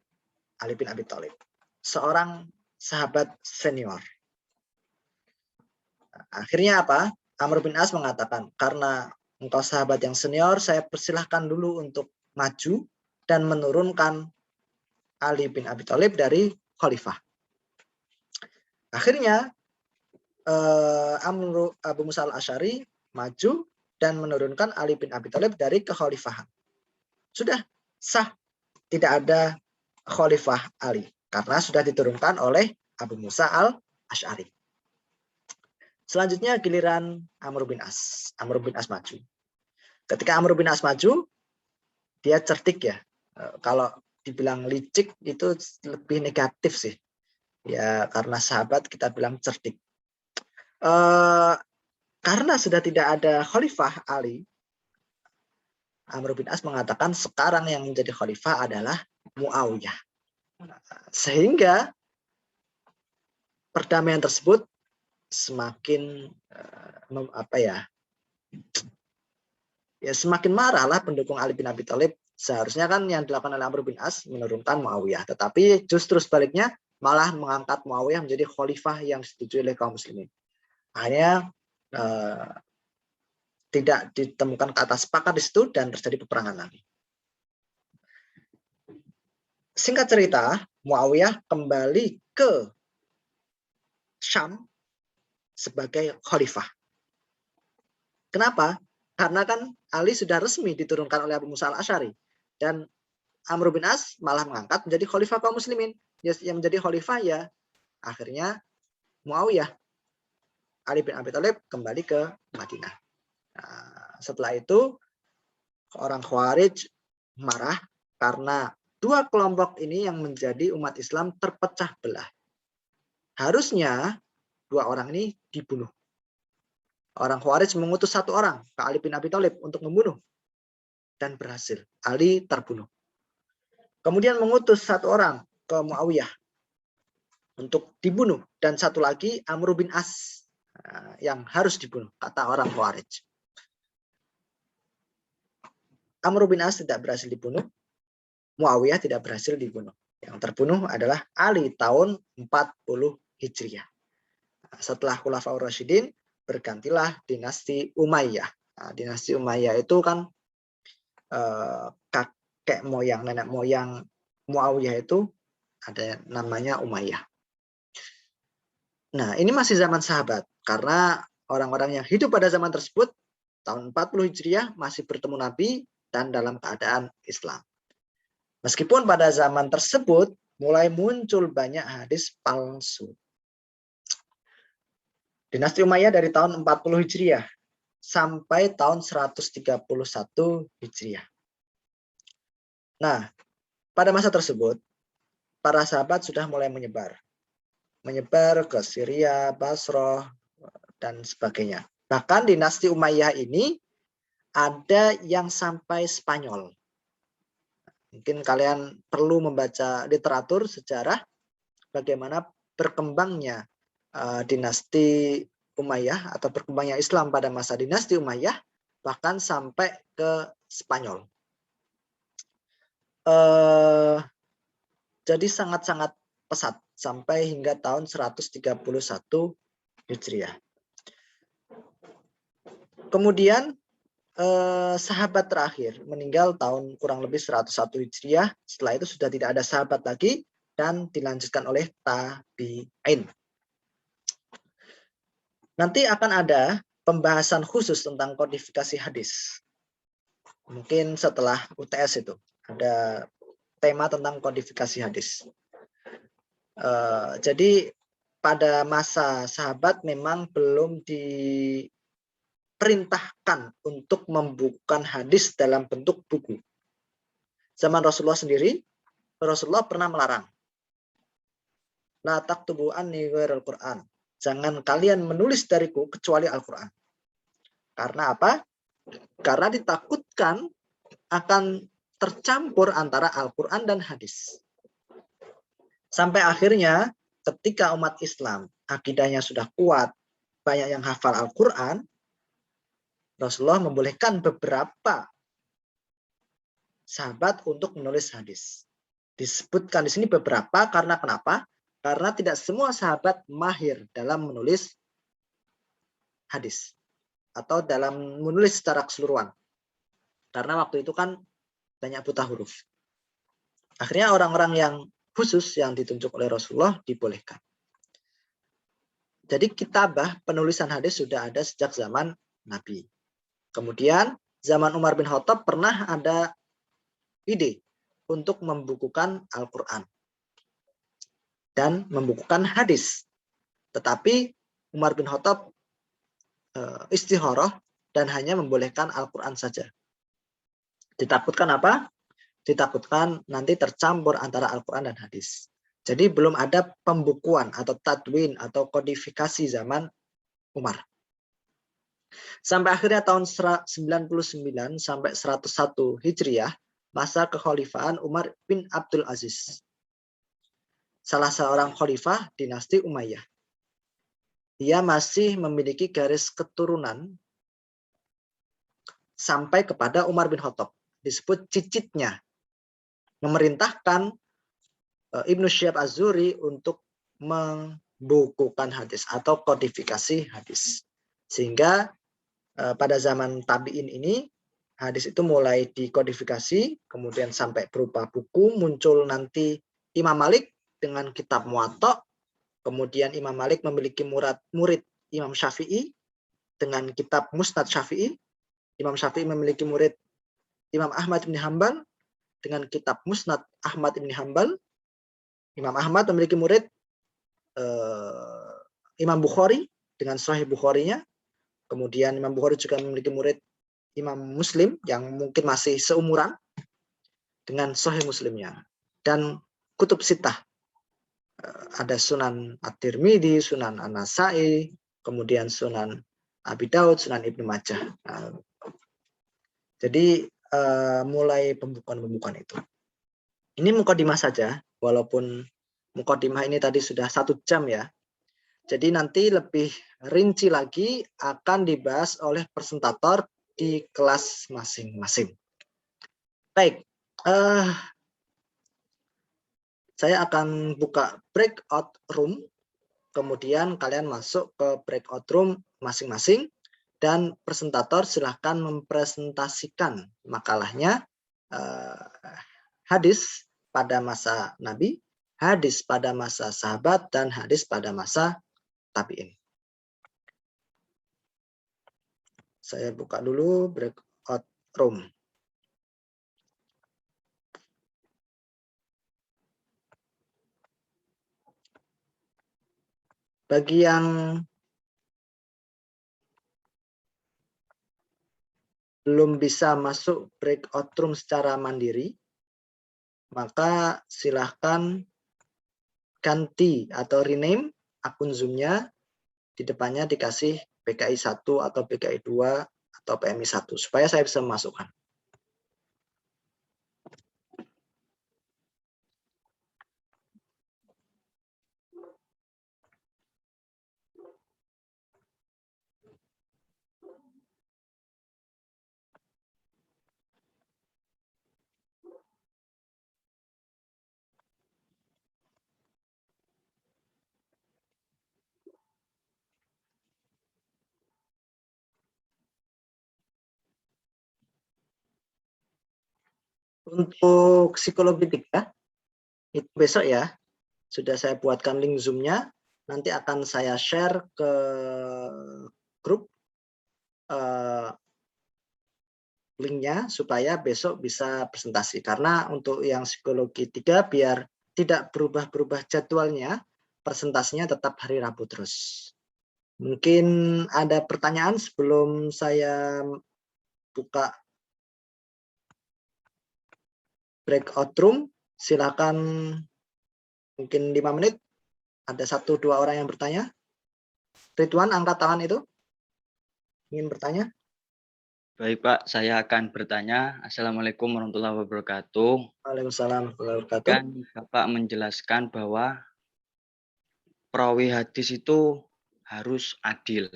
Ali bin Abi Thalib, seorang sahabat senior. Nah, akhirnya apa? Amr bin As mengatakan, karena engkau sahabat yang senior, saya persilahkan dulu untuk maju dan menurunkan Ali bin Abi Thalib dari khalifah. Akhirnya Abu Musa al-Asy'ari maju dan menurunkan Ali bin Abi Thalib dari kekhalifahan. Sudah sah, tidak ada khalifah Ali karena sudah diturunkan oleh Abu Musa al-Asy'ari. Selanjutnya giliran Amr bin As. Amr bin As maju. Ketika Amr bin As maju, dia cerdik ya. Kalau dibilang licik itu lebih negatif sih. Ya karena sahabat kita bilang cerdik. Karena sudah tidak ada khalifah Ali, Amr bin As mengatakan sekarang yang menjadi khalifah adalah Muawiyah. Sehingga perdamaian tersebut semakin semakin marahlah pendukung Ali bin Abi Thalib. Seharusnya kan yang dilakukan oleh Amr bin As menurunkan Muawiyah, tetapi justru sebaliknya malah mengangkat Muawiyah menjadi khalifah yang disetujui oleh kaum muslimin. Akhirnya tidak ditemukan kata sepakat di situ dan terjadi peperangan lagi. Singkat cerita, Muawiyah kembali ke Syam sebagai khalifah. Kenapa? Karena kan Ali sudah resmi diturunkan oleh Abu Musa al-Asy'ari dan Amr bin As malah mengangkat menjadi khalifah kaum muslimin. Yang menjadi khalifah ya akhirnya Muawiyah. Ali bin Abi Thalib kembali ke Madinah. Nah, setelah itu orang Khawarij marah karena dua kelompok ini yang menjadi umat Islam terpecah belah. Harusnya dua orang ini dibunuh. Orang Khawarij mengutus satu orang ke Ali bin Abi Thalib untuk membunuh dan berhasil. Ali terbunuh. Kemudian mengutus satu orang ke Muawiyah untuk dibunuh dan satu lagi Amr bin As yang harus dibunuh, kata orang Khawarij. Amr bin As tidak berhasil dibunuh, Muawiyah tidak berhasil dibunuh. Yang terbunuh adalah Ali tahun 40 Hijriah. Setelah Khulafaur Rasyidin bergantilah dinasti Umayyah. Nah, dinasti Umayyah itu kan kakek moyang, nenek moyang Muawiyah itu ada namanya Umayyah. Nah, ini masih zaman sahabat karena orang-orang yang hidup pada zaman tersebut tahun 40 Hijriah masih bertemu Nabi dan dalam keadaan Islam. Meskipun pada zaman tersebut mulai muncul banyak hadis palsu. Dinasti Umayyah dari tahun 40 Hijriah sampai tahun 131 Hijriah. Nah, pada masa tersebut para sahabat sudah mulai menyebar ke Syria, Basrah, dan sebagainya. Bahkan dinasti Umayyah ini ada yang sampai Spanyol. Mungkin kalian perlu membaca literatur sejarah bagaimana berkembangnya dinasti Umayyah atau berkembangnya Islam pada masa dinasti Umayyah, bahkan sampai ke Spanyol. Jadi sangat-sangat pesat sampai hingga tahun 131 Hijriah. Kemudian sahabat terakhir meninggal tahun kurang lebih 101 Hijriah. Setelah itu sudah tidak ada sahabat lagi dan dilanjutkan oleh tabi'in. Nanti akan ada pembahasan khusus tentang kodifikasi hadis. Mungkin setelah UTS itu ada tema tentang kodifikasi hadis. Jadi pada masa sahabat memang belum diperintahkan untuk membukukan hadis dalam bentuk buku. Zaman Rasulullah sendiri, Rasulullah pernah melarang. La taktubu anni ghairal Qur'an. Jangan kalian menulis dariku kecuali Al-Quran. Karena apa? Karena ditakutkan akan tercampur antara Al-Quran dan hadis. Sampai akhirnya ketika umat Islam akidahnya sudah kuat, banyak yang hafal Al-Quran, Rasulullah membolehkan beberapa sahabat untuk menulis hadis. Disebutkan di sini beberapa karena kenapa? Karena tidak semua sahabat mahir dalam menulis hadis atau dalam menulis secara keseluruhan. Karena waktu itu kan banyak buta huruf. Akhirnya orang-orang yang khusus yang ditunjuk oleh Rasulullah dibolehkan. Jadi kitabah penulisan hadis sudah ada sejak zaman Nabi. Kemudian zaman Umar bin Khattab pernah ada ide untuk membukukan Al-Quran dan membukukan hadis. Tetapi Umar bin Khattab istikharah dan hanya membolehkan Al-Quran saja. Ditakutkan apa? Ditakutkan nanti tercampur antara Al-Quran dan hadis. Jadi belum ada pembukuan atau tadwin atau kodifikasi zaman Umar. Sampai akhirnya tahun 99 sampai 101 Hijriah, masa kekhalifahan Umar bin Abdul Aziz. Salah seorang khalifah dinasti Umayyah. Dia masih memiliki garis keturunan sampai kepada Umar bin Khattab. Disebut cicitnya. Memerintahkan Ibnu Syihab Az-Zuhri untuk membukukan hadis atau kodifikasi hadis. Sehingga pada zaman tabi'in ini hadis itu mulai dikodifikasi, kemudian sampai berupa buku, muncul nanti Imam Malik dengan kitab Muwatta, kemudian Imam Malik memiliki murid Imam Syafi'i dengan kitab Musnad Syafi'i, Imam Syafi'i memiliki murid Imam Ahmad bin Hanbal dengan kitab Musnad Ahmad bin Hanbal, Imam Ahmad memiliki murid Imam Bukhari dengan Sahih Bukharinya, kemudian Imam Bukhari juga memiliki murid Imam Muslim yang mungkin masih seumuran dengan Sahih Muslimnya. Dan kutub sitah, ada Sunan At-Tirmidzi, Sunan An-Nasai, kemudian Sunan Abi Daud, Sunan Ibnu Majah. Jadi mulai pembukaan itu. Ini mukadimah saja, walaupun mukadimah ini tadi sudah 1 jam ya. Jadi nanti lebih rinci lagi akan dibahas oleh presentator di kelas masing-masing. Baik, saya akan buka breakout room, kemudian kalian masuk ke breakout room masing-masing, dan presentator silahkan mempresentasikan makalahnya, hadis pada masa Nabi, hadis pada masa sahabat, dan hadis pada masa tabi'in. Saya buka dulu breakout room. Bagi yang belum bisa masuk breakout room secara mandiri, maka silahkan ganti atau rename akun Zoom-nya, di depannya dikasih PKI 1 atau PKI 2 atau PMI 1 supaya saya bisa memasukkan. Untuk psikologi 3 itu besok ya, sudah saya buatkan link Zoom-nya, nanti akan saya share ke grup linknya supaya besok bisa presentasi. Karena untuk yang psikologi 3 biar tidak berubah-berubah jadwalnya, presentasinya tetap hari Rabu terus. Mungkin ada pertanyaan sebelum saya buka breakout room. Silakan, mungkin 5 menit. Ada 1-2 orang yang bertanya. Ridwan, angkat tangan itu. Ingin bertanya? Baik Pak, saya akan bertanya. Assalamualaikum warahmatullahi wabarakatuh. Waalaikumsalam warahmatullahi wabarakatuh. Kan Bapak menjelaskan bahwa perawi hadis itu harus adil.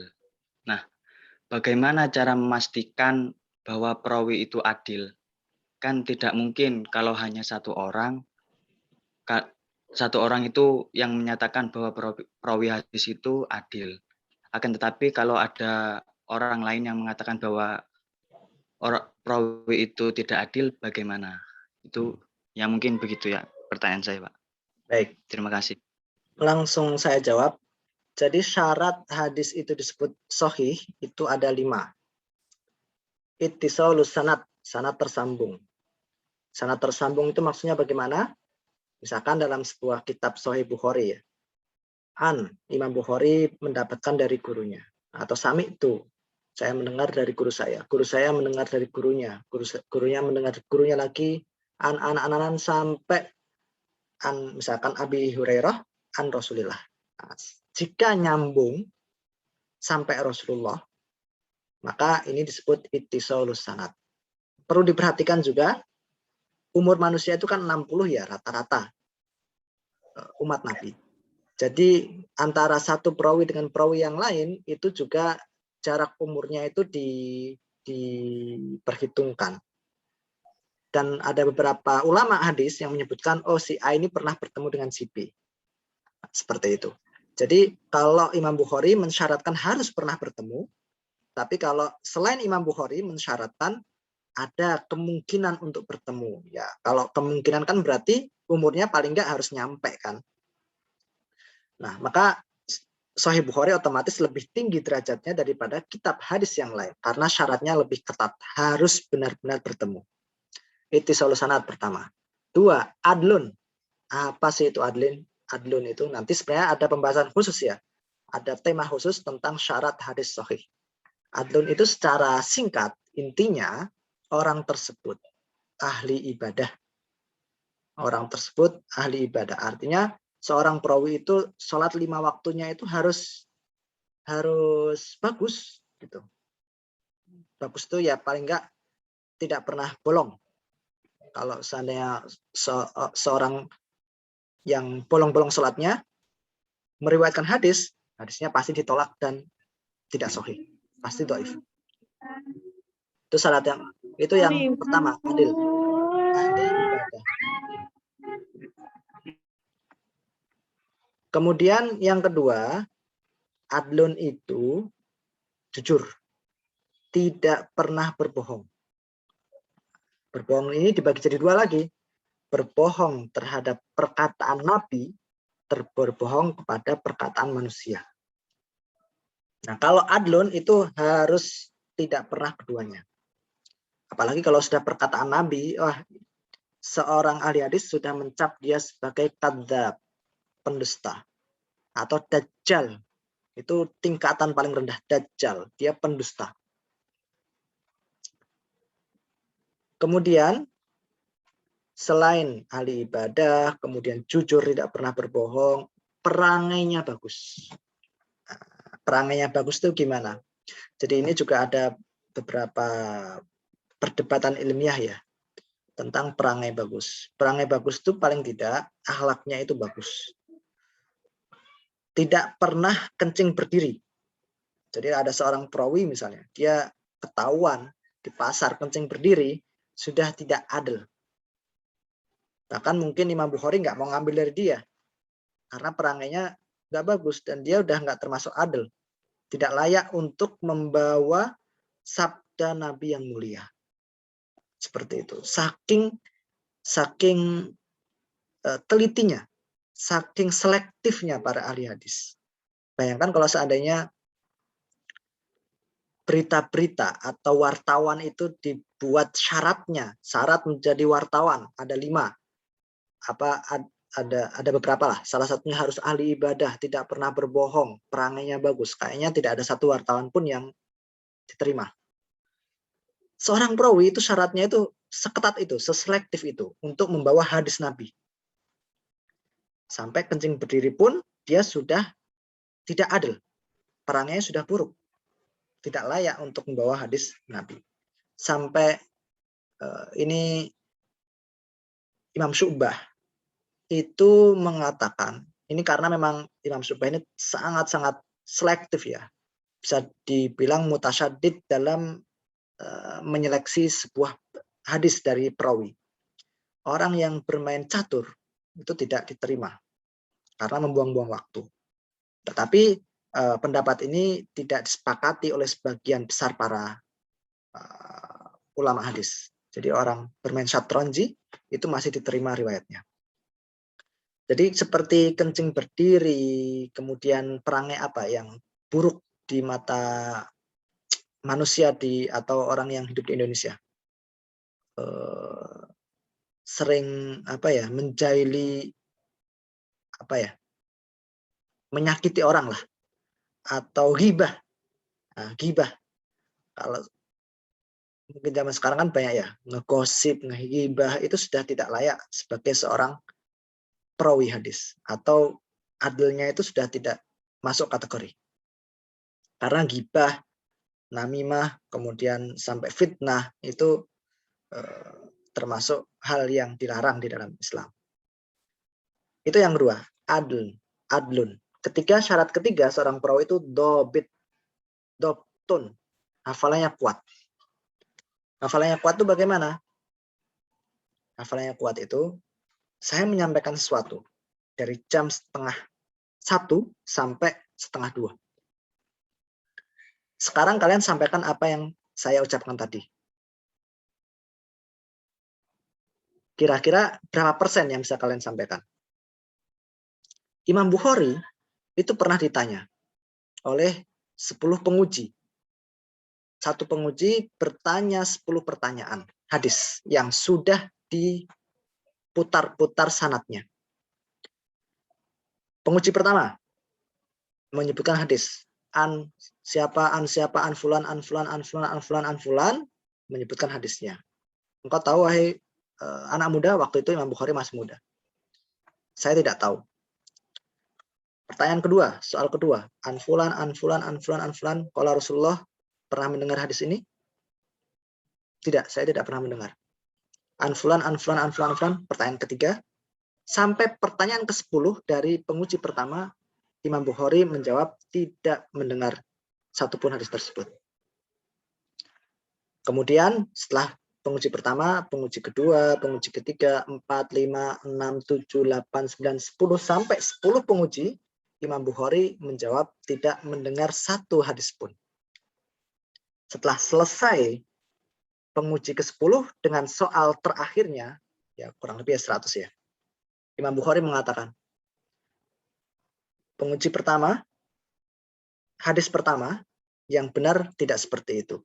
Nah, bagaimana cara memastikan bahwa perawi itu adil? Kan tidak mungkin kalau hanya satu orang itu yang menyatakan bahwa perawi hadis itu adil. Akan tetapi kalau ada orang lain yang mengatakan bahwa perawi itu tidak adil, bagaimana? Itu yang mungkin begitu ya pertanyaan saya, Pak. Baik. Terima kasih. Langsung saya jawab. Jadi syarat hadis itu disebut sahih itu ada 5. Ittisalus sanad, sanad tersambung. Sanad tersambung itu maksudnya bagaimana? Misalkan dalam sebuah kitab Sahih Bukhari ya. Imam Bukhari mendapatkan dari gurunya. Atau sami itu, saya mendengar dari guru saya mendengar dari gurunya, gurunya mendengar dari gurunya lagi, an sampai misalkan Abi Hurairah an Rasulillah. Nah, jika nyambung sampai Rasulullah, maka ini disebut ittisalus sanad. Perlu diperhatikan juga, umur manusia itu kan 60 ya rata-rata umat Nabi. Jadi antara satu perawi dengan perawi yang lain itu juga jarak umurnya itu diperhitungkan. Dan ada beberapa ulama hadis yang menyebutkan, oh si A ini pernah bertemu dengan si B. Seperti itu. Jadi kalau Imam Bukhari mensyaratkan harus pernah bertemu, tapi kalau selain Imam Bukhari mensyaratkan ada kemungkinan untuk bertemu. Ya, kalau kemungkinan kan berarti umurnya paling nggak harus nyampe kan. Nah, maka Sahih Bukhari otomatis lebih tinggi derajatnya daripada kitab hadis yang lain karena syaratnya lebih ketat, harus benar-benar bertemu. Ittisalus sanad pertama. 2, adlun. Apa sih itu adlun? Adlun itu nanti sebenarnya ada pembahasan khusus ya. Ada tema khusus tentang syarat hadis sahih. Adlun itu secara singkat, intinya orang tersebut ahli ibadah. Orang tersebut ahli ibadah. Artinya seorang perawi itu sholat 5 waktunya itu harus bagus gitu. Bagus itu ya paling enggak tidak pernah bolong. Kalau seandainya seorang yang bolong-bolong sholatnya meriwayatkan hadisnya pasti ditolak dan tidak sahih, pasti dhaif. Itu syarat yang pertama, adil. Ahli ibadah. Kemudian yang kedua, adlun itu jujur, tidak pernah berbohong. Berbohong ini dibagi jadi 2 lagi. Berbohong terhadap perkataan Nabi, berbohong kepada perkataan manusia. Nah, kalau adlun itu harus tidak pernah keduanya. Apalagi kalau sudah perkataan Nabi, wah, seorang ahli hadis sudah mencap dia sebagai kadzdzab, pendusta, atau dajjal. Itu tingkatan paling rendah, dajjal, dia pendusta. Kemudian selain ahli ibadah, kemudian jujur, tidak pernah berbohong, perangainya bagus. Perangainya bagus itu gimana? Jadi ini juga ada beberapa perdebatan ilmiah ya tentang perangai bagus. Perangai bagus itu paling tidak akhlaknya itu bagus. Tidak pernah kencing berdiri. Jadi ada seorang perawi misalnya, dia ketahuan di pasar kencing berdiri, sudah tidak adil. Bahkan mungkin Imam Bukhari nggak mau ngambil dari dia karena perangainya nggak bagus dan dia udah nggak termasuk adil, tidak layak untuk membawa sabda Nabi yang mulia. Seperti itu. Saking telitinya, saking selektifnya para ahli hadis. Bayangkan kalau seandainya berita-berita atau wartawan itu dibuat syarat menjadi wartawan ada 5. Ada beberapa lah. Salah satunya harus ahli ibadah, tidak pernah berbohong, perangainya bagus. Kayaknya tidak ada satu wartawan pun yang diterima. Seorang perawi itu syaratnya itu seketat itu, seselektif itu untuk membawa hadis Nabi. Sampai kencing berdiri pun dia sudah tidak adil. Perangainya sudah buruk. Tidak layak untuk membawa hadis Nabi. Sampai ini Imam Syu'bah itu mengatakan, ini karena memang Imam Syu'bah ini sangat-sangat selektif ya. Bisa dibilang mutasyaddid dalam menyeleksi sebuah hadis dari perawi. Orang yang bermain catur itu tidak diterima karena membuang-buang waktu. Tetapi pendapat ini tidak disepakati oleh sebagian besar para ulama hadis. Jadi orang bermain syatronji itu masih diterima riwayatnya. Jadi seperti kencing berdiri, kemudian perangai apa yang buruk di mata manusia atau orang yang hidup di Indonesia. Sering menjaili menyakiti orang lah, atau ghibah. Nah, ghibah. Kalau mungkin zaman sekarang kan banyak ya, ngegosip, ngeghibah, itu sudah tidak layak sebagai seorang perawi hadis, atau adilnya itu sudah tidak masuk kategori. Karena ghibah, namimah, kemudian sampai fitnah itu termasuk hal yang dilarang di dalam Islam. Itu yang kedua, adlun. Syarat ketiga seorang perawi itu dobtun, hafalannya kuat. Hafalannya kuat itu bagaimana? hafalannya kuat itu, saya menyampaikan sesuatu dari jam 12:30 sampai 12:30. Sekarang kalian sampaikan apa yang saya ucapkan tadi. Kira-kira berapa persen yang bisa kalian sampaikan? Imam Bukhari itu pernah ditanya oleh 10 penguji. Satu penguji bertanya 10 pertanyaan hadis yang sudah diputar-putar sanadnya. Penguji pertama menyebutkan hadis. An siapa, an fulan, an fulan, an fulan, an fulan, an fulan, menyebutkan hadisnya. Engkau tahu, wahai anak muda, waktu itu Imam Bukhari masih muda. Saya tidak tahu. Pertanyaan kedua, soal kedua. An fulan, an fulan, an fulan, an fulan. Qala Rasulullah, pernah mendengar hadis ini? Tidak, saya tidak pernah mendengar. An fulan, an fulan, an fulan, an fulan. Pertanyaan ketiga. Sampai pertanyaan ke-10 dari penguji pertama, Imam Bukhari menjawab tidak mendengar satupun hadis tersebut. Kemudian setelah penguji pertama, penguji kedua, penguji ketiga, 4, 5, 6, 7, 8, 9, 10, sampai 10 penguji, Imam Bukhari menjawab tidak mendengar satu hadis pun. Setelah selesai penguji ke-10 dengan soal terakhirnya, ya kurang lebih 100 ya, Imam Bukhari mengatakan, penguji pertama, hadis pertama, yang benar tidak seperti itu.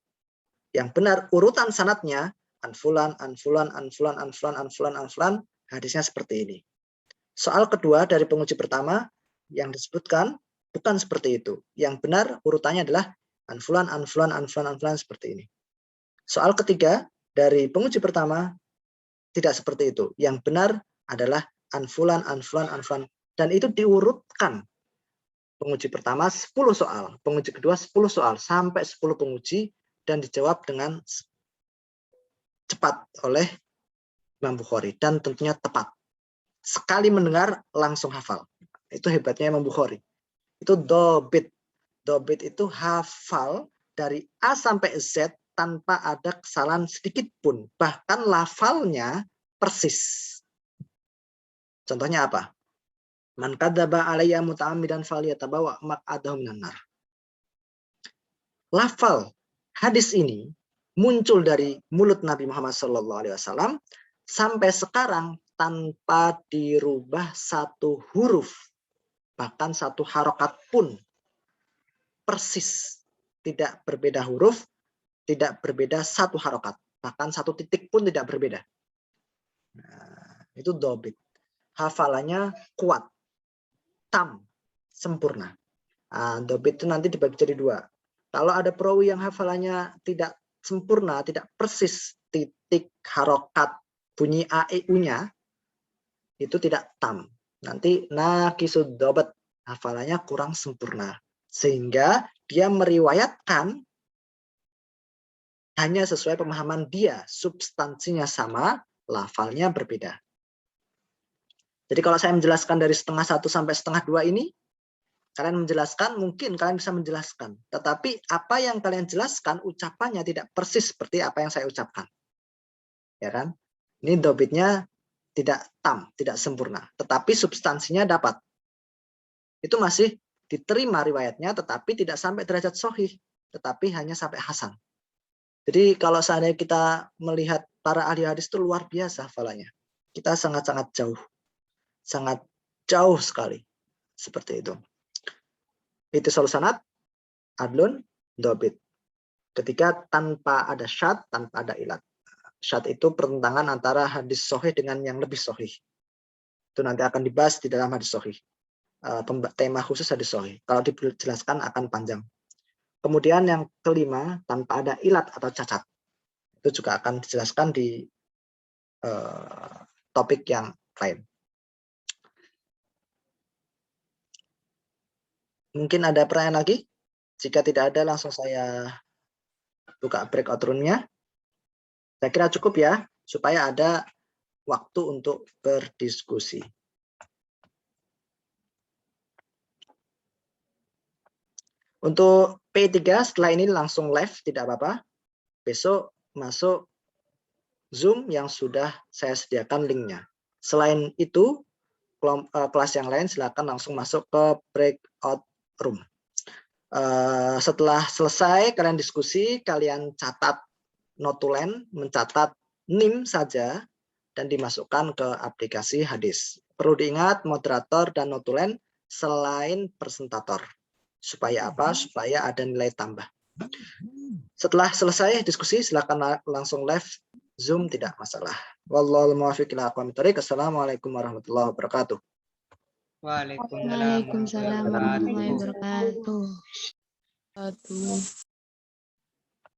Yang benar urutan sanadnya, an fulan, an fulan, an fulan, an fulan, an fulan, an fulan, hadisnya seperti ini. Soal kedua dari penguji pertama, yang disebutkan bukan seperti itu. Yang benar urutannya adalah an fulan, an fulan, an fulan, an fulan, seperti ini. Soal ketiga dari penguji pertama, tidak seperti itu. Yang benar adalah an fulan, an fulan, an fulan. Dan itu diurutkan. Penguji pertama 10 soal, penguji kedua 10 soal, sampai 10 penguji, dan dijawab dengan cepat oleh Imam Bukhari, dan tentunya tepat. Sekali mendengar langsung hafal. Itu hebatnya Imam Bukhari. Itu dobit. Dobit itu hafal dari A sampai Z tanpa ada kesalahan sedikit pun. Bahkan lafalnya persis. Contohnya apa? Man kadzaba alayya muta'ammidan falyatabawa maq'adahu minan nar. Lafal hadis ini muncul dari mulut Nabi Muhammad SAW sampai sekarang tanpa dirubah satu huruf, bahkan satu harokat pun, persis, tidak berbeda huruf, tidak berbeda satu harokat, bahkan satu titik pun tidak berbeda. Nah, itu dobit. Hafalannya kuat, tam, sempurna. Nah, dobit itu nanti dibagi jadi dua. Kalau ada perawi yang hafalannya tidak sempurna, tidak persis, titik, harokat, bunyi a, e, u-nya, itu tidak tam. Nanti nakisud dobet, hafalannya kurang sempurna. Sehingga dia meriwayatkan hanya sesuai pemahaman dia, substansinya sama, lafalnya berbeda. Jadi kalau saya menjelaskan dari 1:30 sampai 1:30 ini, kalian menjelaskan, mungkin kalian bisa menjelaskan. Tetapi apa yang kalian jelaskan, ucapannya tidak persis seperti apa yang saya ucapkan. Ya kan? Ini dobitnya tidak tam, tidak sempurna. Tetapi substansinya dapat. Itu masih diterima riwayatnya, tetapi tidak sampai derajat sahih. Tetapi hanya sampai hasan. Jadi kalau seandainya kita melihat para ahli hadis itu luar biasa hafalannya. Kita sangat-sangat jauh. Sangat jauh sekali. Seperti itu. Ittisalus sanad, adlun, dobit. Ketika tanpa ada syad, tanpa ada ilat. Syad itu pertentangan antara hadis sahih dengan yang lebih sahih. Itu nanti akan dibahas di dalam hadis sahih. Tema khusus hadis sahih. Kalau dijelaskan akan panjang. Kemudian yang kelima, tanpa ada ilat atau cacat. Itu juga akan dijelaskan di topik yang lain. Mungkin ada pertanyaan lagi? Jika tidak ada, langsung saya buka breakout room-nya. Saya kira cukup ya, supaya ada waktu untuk berdiskusi. Untuk P3 setelah ini langsung live, tidak apa-apa. Besok masuk Zoom yang sudah saya sediakan linknya. Selain itu, kelas yang lain silakan langsung masuk ke breakout room. Setelah selesai kalian diskusi, kalian catat notulen, mencatat NIM saja dan dimasukkan ke aplikasi Hadis. Perlu diingat moderator dan notulen selain presentator. Supaya apa? Supaya ada nilai tambah. Setelah selesai diskusi, silakan langsung live Zoom, tidak masalah. Wallahul muwaffiq ila aqwamit thoriq. Assalamualaikum warahmatullahi wabarakatuh. Waalaikumsalam warahmatullahi wabarakatuh.